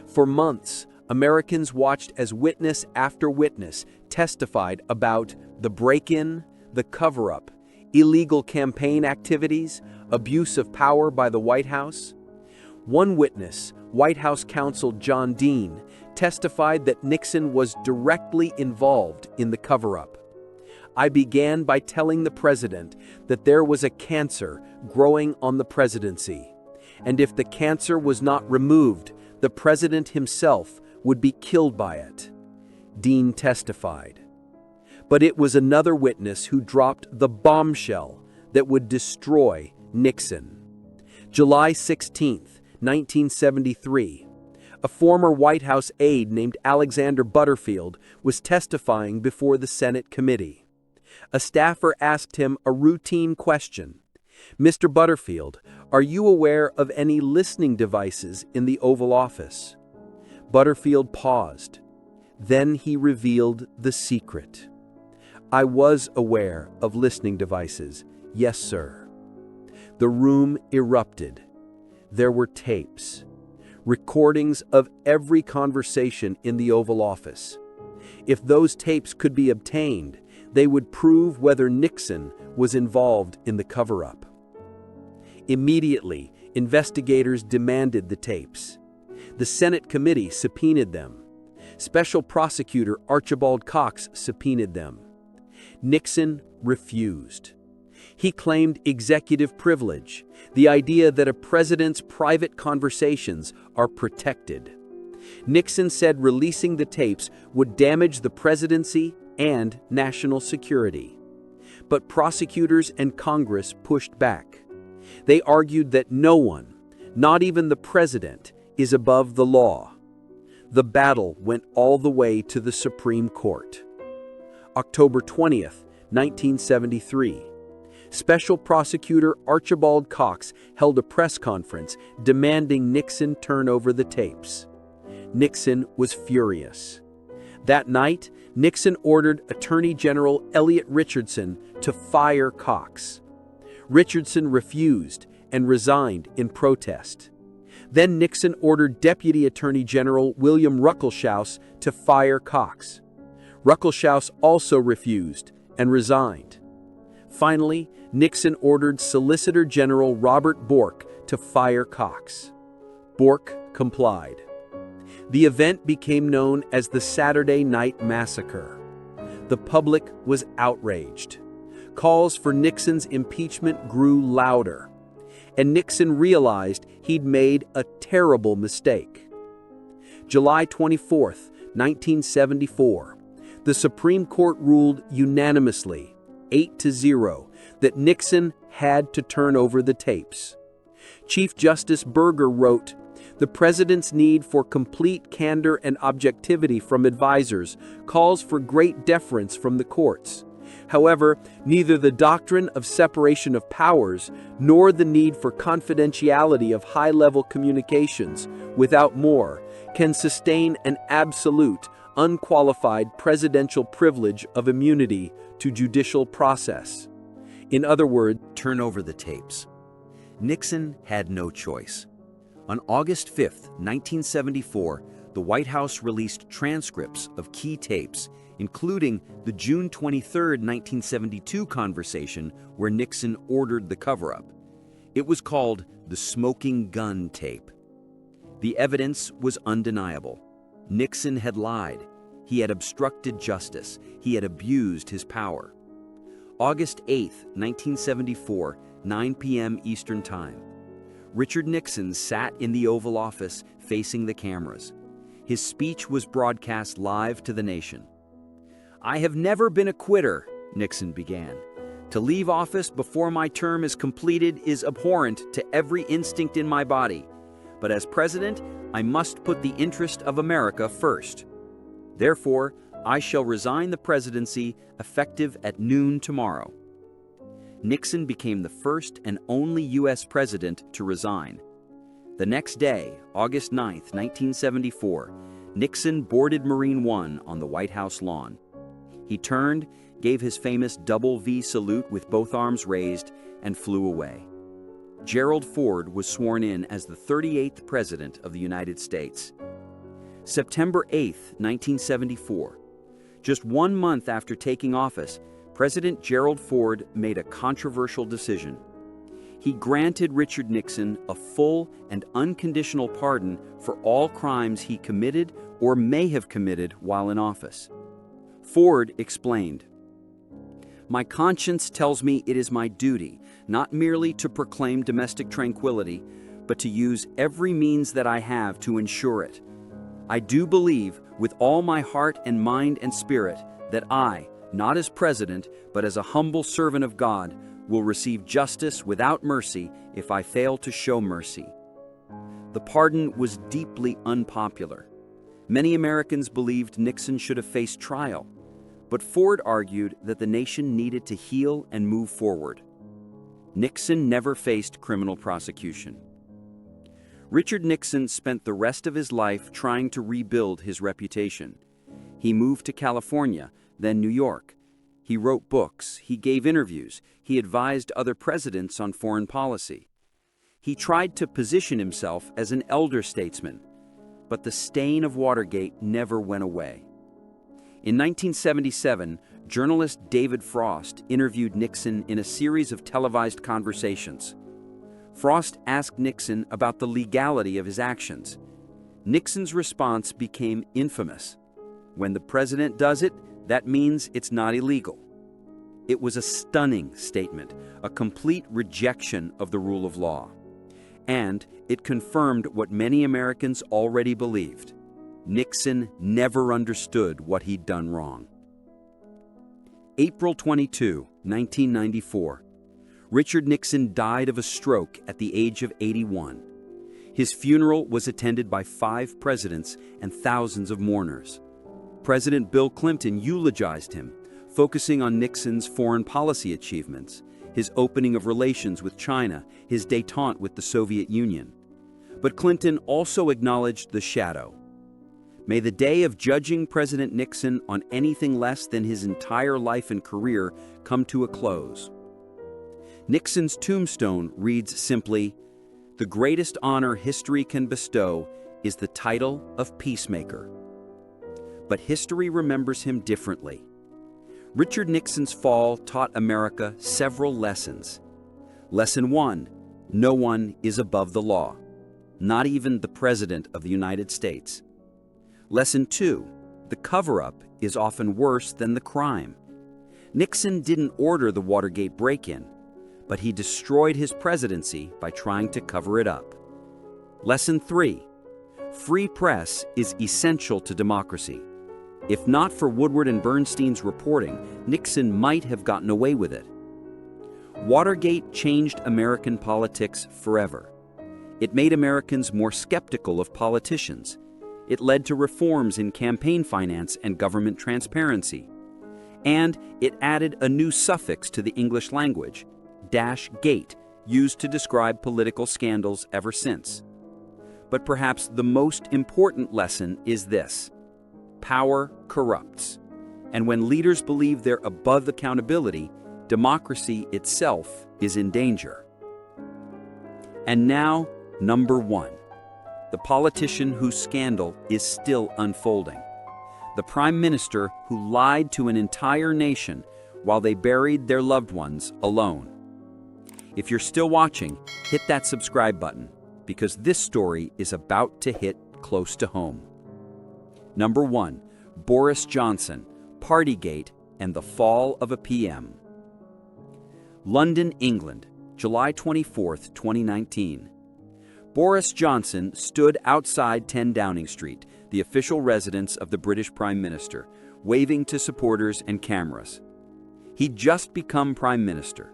For months, Americans watched as witness after witness testified about the break-in, the cover-up, illegal campaign activities, abuse of power by the White House. One witness, White House counsel John Dean, testified that Nixon was directly involved in the cover-up. "I began by telling the president that there was a cancer growing on the presidency, and if the cancer was not removed, the president himself would be killed by it," Dean testified. But it was another witness who dropped the bombshell that would destroy Nixon. July 16, 1973, a former White House aide named Alexander Butterfield was testifying before the Senate committee. A staffer asked him a routine question. "Mr. Butterfield, are you aware of any listening devices in the Oval Office?" Butterfield paused. Then he revealed the secret. "I was aware of listening devices, yes, sir." The room erupted. There were tapes, recordings of every conversation in the Oval Office. If those tapes could be obtained, they would prove whether Nixon was involved in the cover-up. Immediately, investigators demanded the tapes. The Senate committee subpoenaed them. Special prosecutor Archibald Cox subpoenaed them. Nixon refused. He claimed executive privilege, the idea that a president's private conversations are protected. Nixon said releasing the tapes would damage the presidency and national security. But prosecutors and Congress pushed back. They argued that no one, not even the president, is above the law. The battle went all the way to the Supreme Court. October 20th, 1973. Special Prosecutor Archibald Cox held a press conference demanding Nixon turn over the tapes. Nixon was furious. That night, Nixon ordered Attorney General Elliot Richardson to fire Cox. Richardson refused and resigned in protest. Then Nixon ordered Deputy Attorney General William Ruckelshaus to fire Cox. Ruckelshaus also refused and resigned. Finally, Nixon ordered Solicitor General Robert Bork to fire Cox. Bork complied. The event became known as the Saturday Night Massacre. The public was outraged. Calls for Nixon's impeachment grew louder, and Nixon realized he'd made a terrible mistake. July 24, 1974, the Supreme Court ruled unanimously, 8-0, that Nixon had to turn over the tapes. Chief Justice Burger wrote, "The president's need for complete candor and objectivity from advisors calls for great deference from the courts. However, neither the doctrine of separation of powers nor the need for confidentiality of high-level communications, without more, can sustain an absolute, unqualified presidential privilege of immunity to judicial process." In other words, Turn over the tapes. Nixon had no choice. On August 5, 1974, the White House released transcripts of key tapes, including the June 23, 1972 conversation where Nixon ordered the cover-up. It was called the smoking gun tape. The evidence was undeniable. Nixon had lied. He had obstructed justice. He had abused his power. August 8, 1974, 9 p.m. Eastern Time. Richard Nixon sat in the Oval Office facing the cameras. His speech was broadcast live to the nation. "I have never been a quitter," Nixon began. "To leave office before my term is completed is abhorrent to every instinct in my body. But as president, I must put the interest of America first. Therefore, I shall resign the presidency effective at noon tomorrow." Nixon became the first and only U.S. president to resign. The next day, August 9, 1974, Nixon boarded Marine One on the White House lawn. He turned, gave his famous double V salute with both arms raised, and flew away. Gerald Ford was sworn in as the 38th President of the United States. September 8, 1974. Just 1 month after taking office, President Gerald Ford made a controversial decision. He granted Richard Nixon a full and unconditional pardon for all crimes he committed or may have committed while in office. Ford explained, "My conscience tells me it is my duty not merely to proclaim domestic tranquility, but to use every means that I have to ensure it. I do believe with all my heart and mind and spirit that I, not as president, but as a humble servant of God, will receive justice without mercy if I fail to show mercy." The pardon was deeply unpopular. Many Americans believed Nixon should have faced trial, but Ford argued that the nation needed to heal and move forward. Nixon never faced criminal prosecution. Richard Nixon spent the rest of his life trying to rebuild his reputation. He moved to California, then New York. He wrote books, he gave interviews, he advised other presidents on foreign policy. He tried to position himself as an elder statesman, but the stain of Watergate never went away. In 1977, journalist David Frost interviewed Nixon in a series of televised conversations. Frost asked Nixon about the legality of his actions. Nixon's response became infamous. "When the president does it, that means it's not illegal." It was a stunning statement, a complete rejection of the rule of law. And it confirmed what many Americans already believed. Nixon never understood what he'd done wrong. April 22, 1994. Richard Nixon died of a stroke at the age of 81. His funeral was attended by 5 presidents and thousands of mourners. President Bill Clinton eulogized him, focusing on Nixon's foreign policy achievements, his opening of relations with China, his détente with the Soviet Union. But Clinton also acknowledged the shadow. May the day of judging President Nixon on anything less than his entire life and career come to a close. Nixon's tombstone reads simply, "The greatest honor history can bestow is the title of peacemaker." But history remembers him differently. Richard Nixon's fall taught America several lessons. Lesson 1, no one is above the law, not even the President of the United States. Lesson 2, the cover-up is often worse than the crime. Nixon didn't order the Watergate break-in, but he destroyed his presidency by trying to cover it up. Lesson 3, free press is essential to democracy. If not for Woodward and Bernstein's reporting, Nixon might have gotten away with it. Watergate changed American politics forever. It made Americans more skeptical of politicians. It led to reforms in campaign finance and government transparency. And it added a new suffix to the English language, -gate, used to describe political scandals ever since. But perhaps the most important lesson is this: power corrupts. And when leaders believe they're above accountability, democracy itself is in danger. And now, number 1. The politician whose scandal is still unfolding. The prime minister who lied to an entire nation while they buried their loved ones alone. If you're still watching, hit that subscribe button, because this story is about to hit close to home. Number 1, Boris Johnson, Partygate, and the fall of a PM. London, England, July 24, 2019. Boris Johnson stood outside 10 Downing Street, the official residence of the British Prime Minister, waving to supporters and cameras. He'd just become Prime Minister.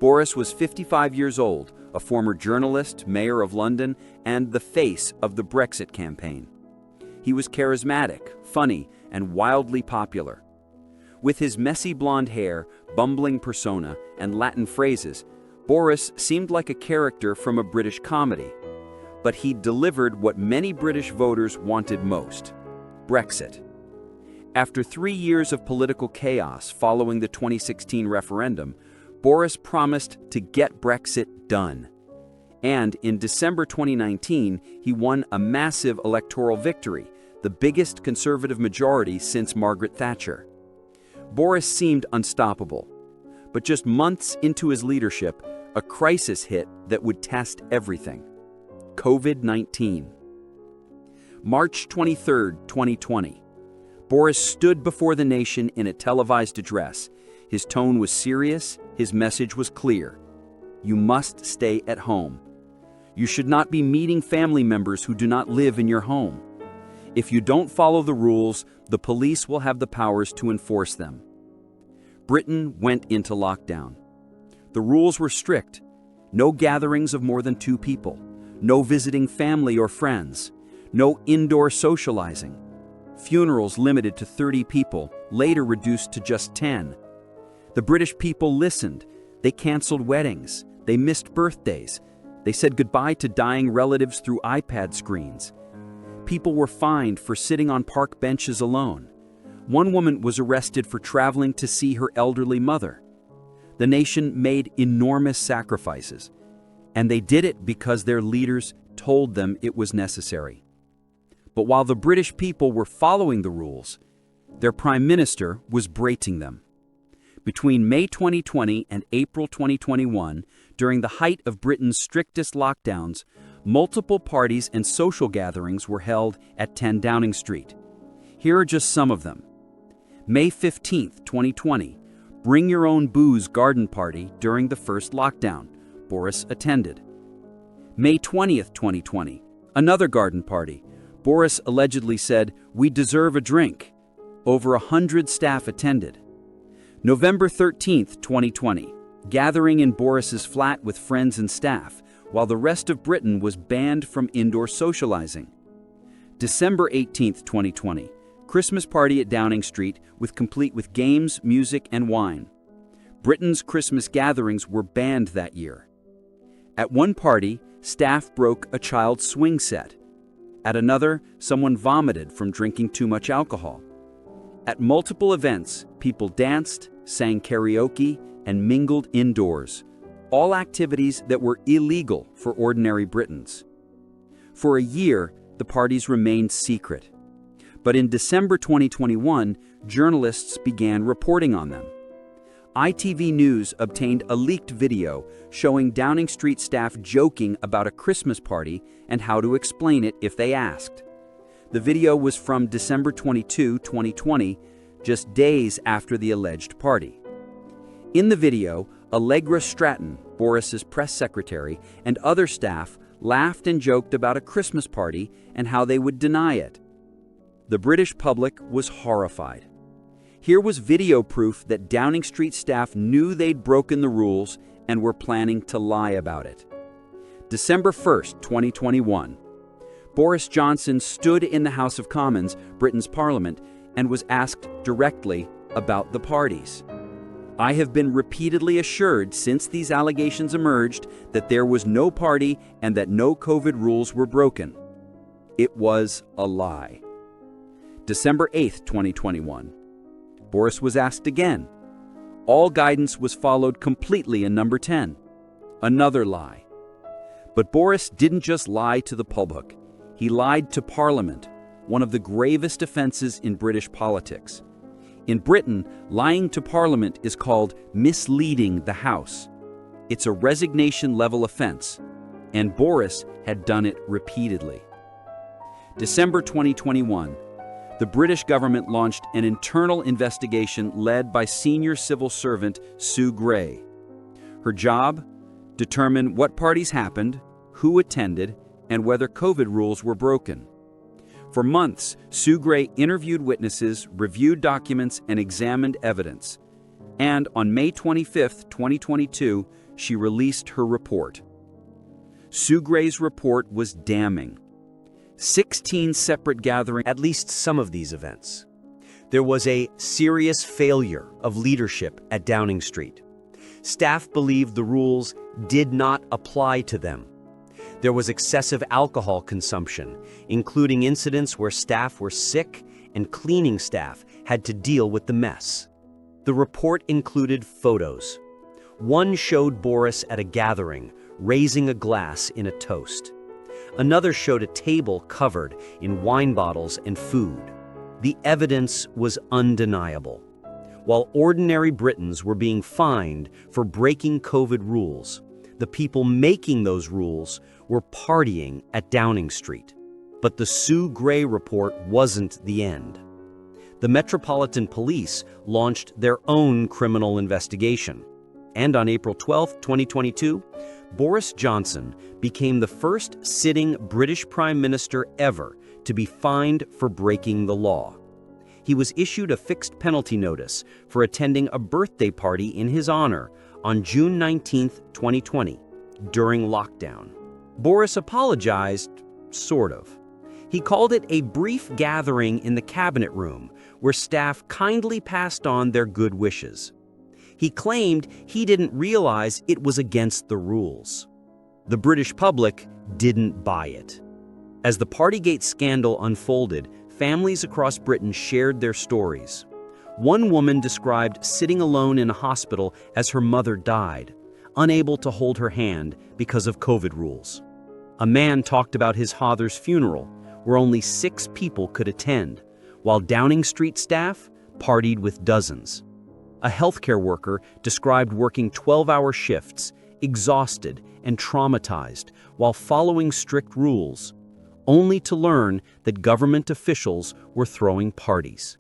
Boris was 55 years old, a former journalist, mayor of London, and the face of the Brexit campaign. He was charismatic, funny, and wildly popular. With his messy blonde hair, bumbling persona, and Latin phrases, Boris seemed like a character from a British comedy. But he delivered what many British voters wanted most: Brexit. After 3 years of political chaos following the 2016 referendum, Boris promised to get Brexit done. And in December 2019, he won a massive electoral victory, the biggest Conservative majority since Margaret Thatcher. Boris seemed unstoppable. But just months into his leadership, a crisis hit that would test everything: COVID-19. March 23, 2020. Boris stood before the nation in a televised address. His tone was serious, his message was clear. You must stay at home. You should not be meeting family members who do not live in your home. If you don't follow the rules, the police will have the powers to enforce them. Britain went into lockdown. The rules were strict. No gatherings of more than 2 people. No visiting family or friends. No indoor socializing. Funerals limited to 30 people, later reduced to just 10. The British people listened. They canceled weddings. They missed birthdays. They said goodbye to dying relatives through iPad screens. People were fined for sitting on park benches alone. One woman was arrested for traveling to see her elderly mother. The nation made enormous sacrifices, and they did it because their leaders told them it was necessary. But while the British people were following the rules, their prime minister was breaking them. Between May 2020 and April 2021, during the height of Britain's strictest lockdowns, multiple parties and social gatherings were held at 10 Downing Street. Here are just some of them. May 15, 2020, bring your own booze garden party during the first lockdown. Boris attended. May 20th, 2020, another garden party. Boris allegedly said, "We deserve a drink." Over 100 staff attended. November 13th, 2020, gathering in Boris's flat with friends and staff, while the rest of Britain was banned from indoor socializing. December 18th, 2020, Christmas party at Downing Street complete with games, music, and wine. Britain's Christmas gatherings were banned that year. At one party, staff broke a child's swing set. At another, someone vomited from drinking too much alcohol. At multiple events, people danced, sang karaoke, and mingled indoors, all activities that were illegal for ordinary Britons. For a year, the parties remained secret. But in December 2021, journalists began reporting on them. ITV News obtained a leaked video showing Downing Street staff joking about a Christmas party and how to explain it if they asked. The video was from December 22, 2020, just days after the alleged party. In the video, Allegra Stratton, Boris's press secretary, and other staff laughed and joked about a Christmas party and how they would deny it. The British public was horrified. Here was video proof that Downing Street staff knew they'd broken the rules and were planning to lie about it. December 1st, 2021. Boris Johnson stood in the House of Commons, Britain's parliament, and was asked directly about the parties. "I have been repeatedly assured since these allegations emerged that there was no party and that no COVID rules were broken. It was a lie." December 8th, 2021. Boris was asked again. All guidance was followed completely in number 10. Another lie. But Boris didn't just lie to the public. He lied to Parliament, one of the gravest offenses in British politics. In Britain, lying to Parliament is called misleading the House. It's a resignation-level offense, and Boris had done it repeatedly. December 2021. The British government launched an internal investigation led by senior civil servant Sue Gray. Her job? Determine what parties happened, who attended, and whether COVID rules were broken. For months, Sue Gray interviewed witnesses, reviewed documents, and examined evidence. And on May 25, 2022, she released her report. Sue Gray's report was damning. 16 separate gatherings. At least some of these events. There was a serious failure of leadership at Downing Street. Staff believed the rules did not apply to them. There was excessive alcohol consumption, including incidents where staff were sick and cleaning staff had to deal with the mess. The report included photos. One showed Boris at a gathering, raising a glass in a toast. Another showed a table covered in wine bottles and food. The evidence was undeniable. While ordinary Britons were being fined for breaking COVID rules, the people making those rules were partying at Downing Street. But the Sue Gray report wasn't the end. The Metropolitan Police launched their own criminal investigation. And on April 12, 2022, Boris Johnson became the first sitting British Prime Minister ever to be fined for breaking the law. He was issued a fixed penalty notice for attending a birthday party in his honor on June 19, 2020, during lockdown. Boris apologized, sort of. He called it a brief gathering in the cabinet room where staff kindly passed on their good wishes. He claimed he didn't realize it was against the rules. The British public didn't buy it. As the Partygate scandal unfolded, families across Britain shared their stories. One woman described sitting alone in a hospital as her mother died, unable to hold her hand because of COVID rules. A man talked about his father's funeral, where only 6 people could attend, while Downing Street staff partied with dozens. A healthcare worker described working 12-hour shifts, exhausted and traumatized while following strict rules, only to learn that government officials were throwing parties.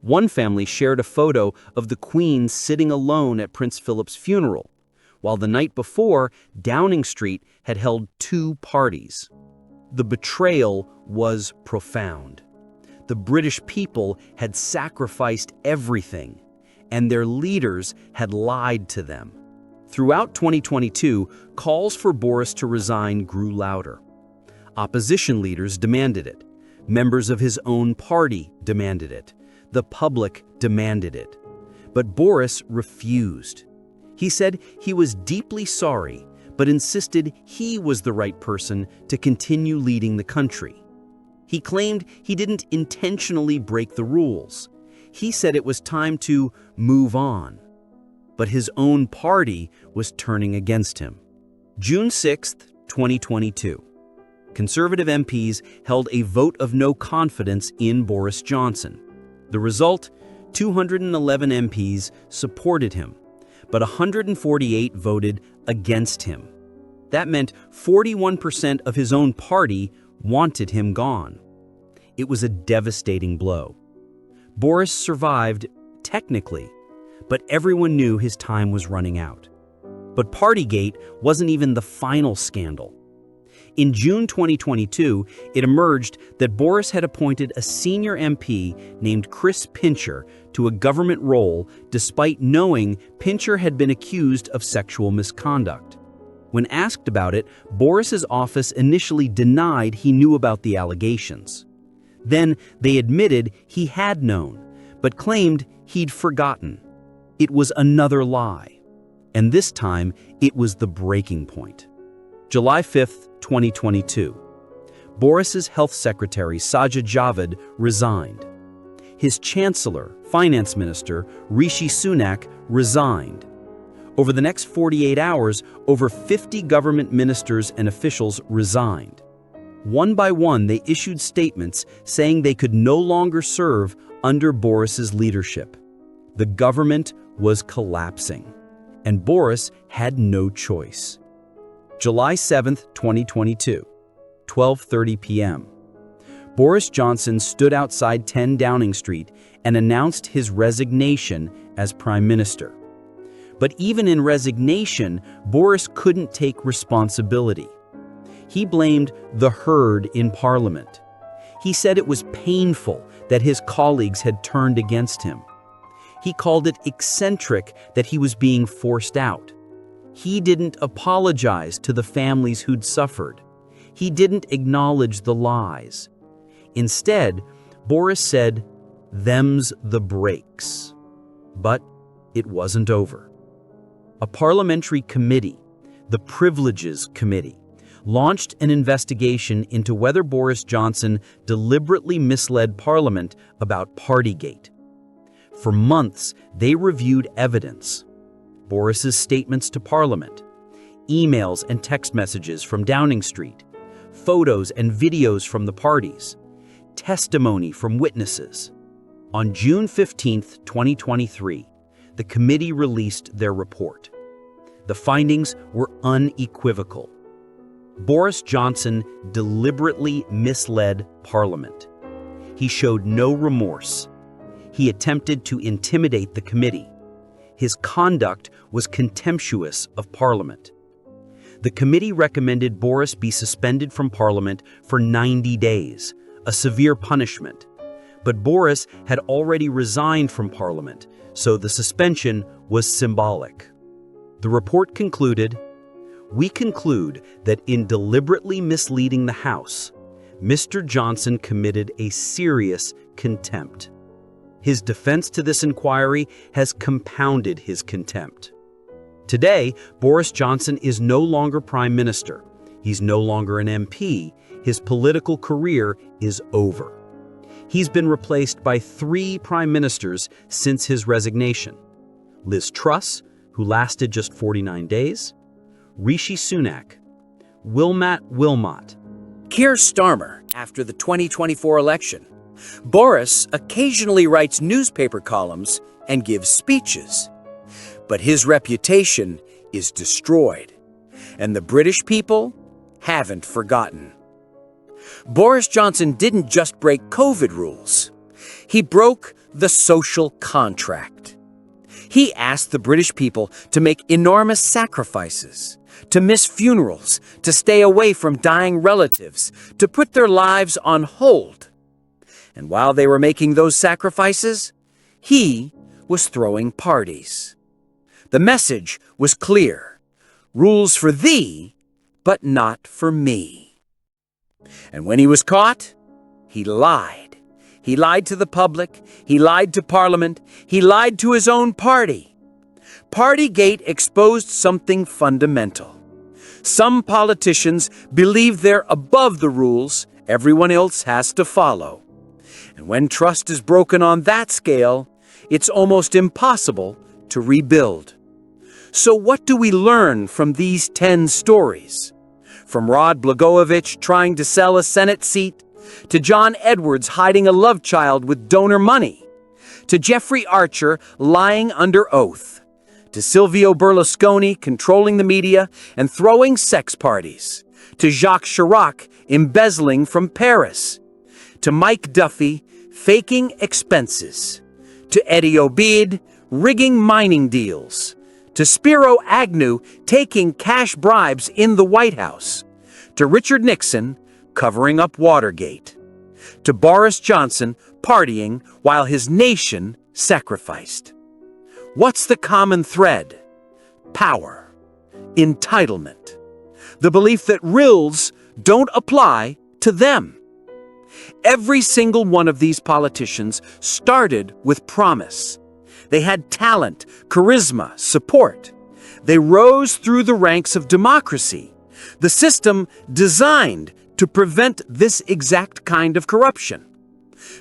One family shared a photo of the Queen sitting alone at Prince Philip's funeral, while the night before, Downing Street had held two parties. The betrayal was profound. The British people had sacrificed everything, and their leaders had lied to them. Throughout 2022, calls for Boris to resign grew louder. Opposition leaders demanded it. Members of his own party demanded it. The public demanded it. But Boris refused. He said he was deeply sorry, but insisted he was the right person to continue leading the country. He claimed he didn't intentionally break the rules. He said it was time to move on. But his own party was turning against him. June 6, 2022. Conservative MPs held a vote of no confidence in Boris Johnson. The result, 211 MPs supported him, but 148 voted against him. That meant 41% of his own party wanted him gone. It was a devastating blow. Boris survived, technically, but everyone knew his time was running out. But Partygate wasn't even the final scandal. In June 2022, it emerged that Boris had appointed a senior MP named Chris Pincher to a government role despite knowing Pincher had been accused of sexual misconduct. When asked about it, Boris's office initially denied he knew about the allegations. Then they admitted he had known, but claimed he'd forgotten. It was another lie. And this time, it was the breaking point. July 5, 2022. Boris's health secretary, Sajid Javid, resigned. His chancellor, finance minister, Rishi Sunak, resigned. Over the next 48 hours, over 50 government ministers and officials resigned. One by one, they issued statements saying they could no longer serve under Boris's leadership. The government was collapsing, and Boris had no choice. July 7, 2022, 12:30 p.m. Boris Johnson stood outside 10 Downing Street and announced his resignation as Prime Minister. But even in resignation, Boris couldn't take responsibility. He blamed the herd in Parliament. He said it was painful that his colleagues had turned against him. He called it eccentric that he was being forced out. He didn't apologize to the families who'd suffered. He didn't acknowledge the lies. Instead, Boris said, "Them's the breaks." But it wasn't over. A parliamentary committee, the Privileges Committee, launched an investigation into whether Boris Johnson deliberately misled Parliament about Partygate. For months, they reviewed evidence. Boris's statements to Parliament, emails and text messages from Downing Street, photos and videos from the parties, testimony from witnesses. On June 15, 2023, the committee released their report. The findings were unequivocal. Boris Johnson deliberately misled Parliament. He showed no remorse. He attempted to intimidate the committee. His conduct was contemptuous of Parliament. The committee recommended Boris be suspended from Parliament for 90 days, a severe punishment. But Boris had already resigned from Parliament, so the suspension was symbolic. The report concluded, "We conclude that in deliberately misleading the House, Mr. Johnson committed a serious contempt. His defense to this inquiry has compounded his contempt." Today, Boris Johnson is no longer Prime Minister. He's no longer an MP. His political career is over. He's been replaced by 3 prime ministers since his resignation. Liz Truss, who lasted just 49 days, Rishi Sunak, Wilmot, Keir Starmer after the 2024 election. Boris occasionally writes newspaper columns and gives speeches. But his reputation is destroyed, and the British people haven't forgotten. Boris Johnson didn't just break COVID rules. He broke the social contract. He asked the British people to make enormous sacrifices, to miss funerals, to stay away from dying relatives, to put their lives on hold. And while they were making those sacrifices, he was throwing parties. The message was clear: rules for thee, but not for me. And when he was caught, he lied. He lied to the public, he lied to Parliament, he lied to his own party. Partygate exposed something fundamental. Some politicians believe they're above the rules everyone else has to follow. And when trust is broken on that scale, it's almost impossible to rebuild. So what do we learn from these 10 stories? From Rod Blagojevich trying to sell a Senate seat, to John Edwards hiding a love child with donor money, to Jeffrey Archer lying under oath, to Silvio Berlusconi controlling the media and throwing sex parties, to Jacques Chirac embezzling from Paris, to Mike Duffy faking expenses, to Eddie Obeid rigging mining deals, to Spiro Agnew taking cash bribes in the White House, to Richard Nixon covering up Watergate, to Boris Johnson partying while his nation sacrificed. What's the common thread? Power, entitlement, the belief that rules don't apply to them. Every single one of these politicians started with promise. They had talent, charisma, support. They rose through the ranks of democracy, the system designed to prevent this exact kind of corruption.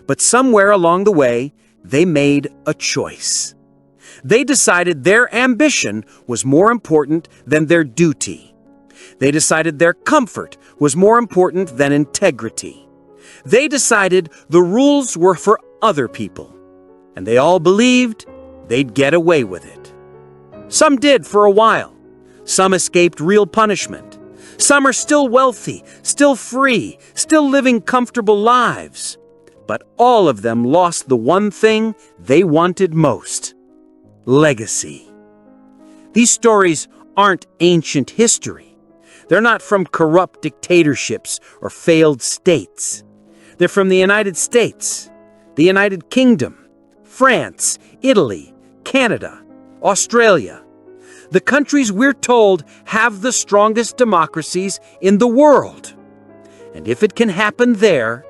But somewhere along the way, they made a choice. They decided their ambition was more important than their duty. They decided their comfort was more important than integrity. They decided the rules were for other people, and they all believed they'd get away with it. Some did for a while. Some escaped real punishment. Some are still wealthy, still free, still living comfortable lives. But all of them lost the one thing they wanted most: legacy. These stories aren't ancient history. They're not from corrupt dictatorships or failed states. They're from the United States, the United Kingdom, France, Italy, Canada, Australia. The countries we're told have the strongest democracies in the world. And if it can happen there,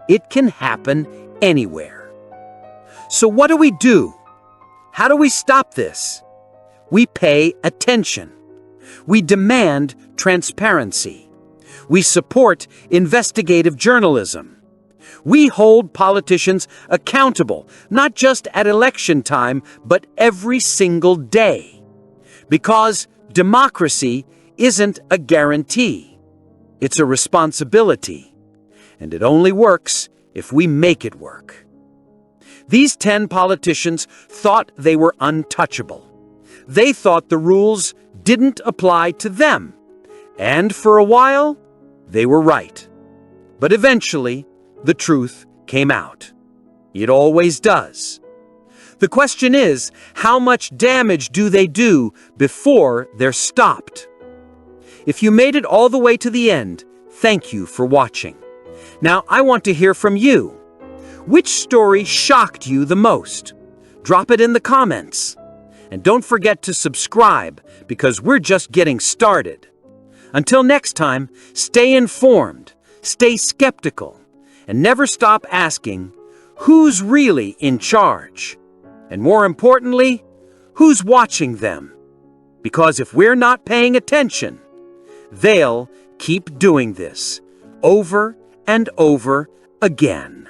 it can happen anywhere. So what do we do? How do we stop this? We pay attention. We demand transparency. We support investigative journalism. We hold politicians accountable, not just at election time, but every single day. Because democracy isn't a guarantee. It's a responsibility. And it only works if we make it work. These 10 politicians thought they were untouchable. They thought the rules didn't apply to them. And for a while, they were right. But eventually, the truth came out. It always does. The question is, how much damage do they do before they're stopped? If you made it all the way to the end, thank you for watching. Now, I want to hear from you. Which story shocked you the most? Drop it in the comments. And don't forget to subscribe, because we're just getting started. Until next time, stay informed, stay skeptical, and never stop asking, who's really in charge? And more importantly, who's watching them? Because if we're not paying attention, they'll keep doing this over and over again.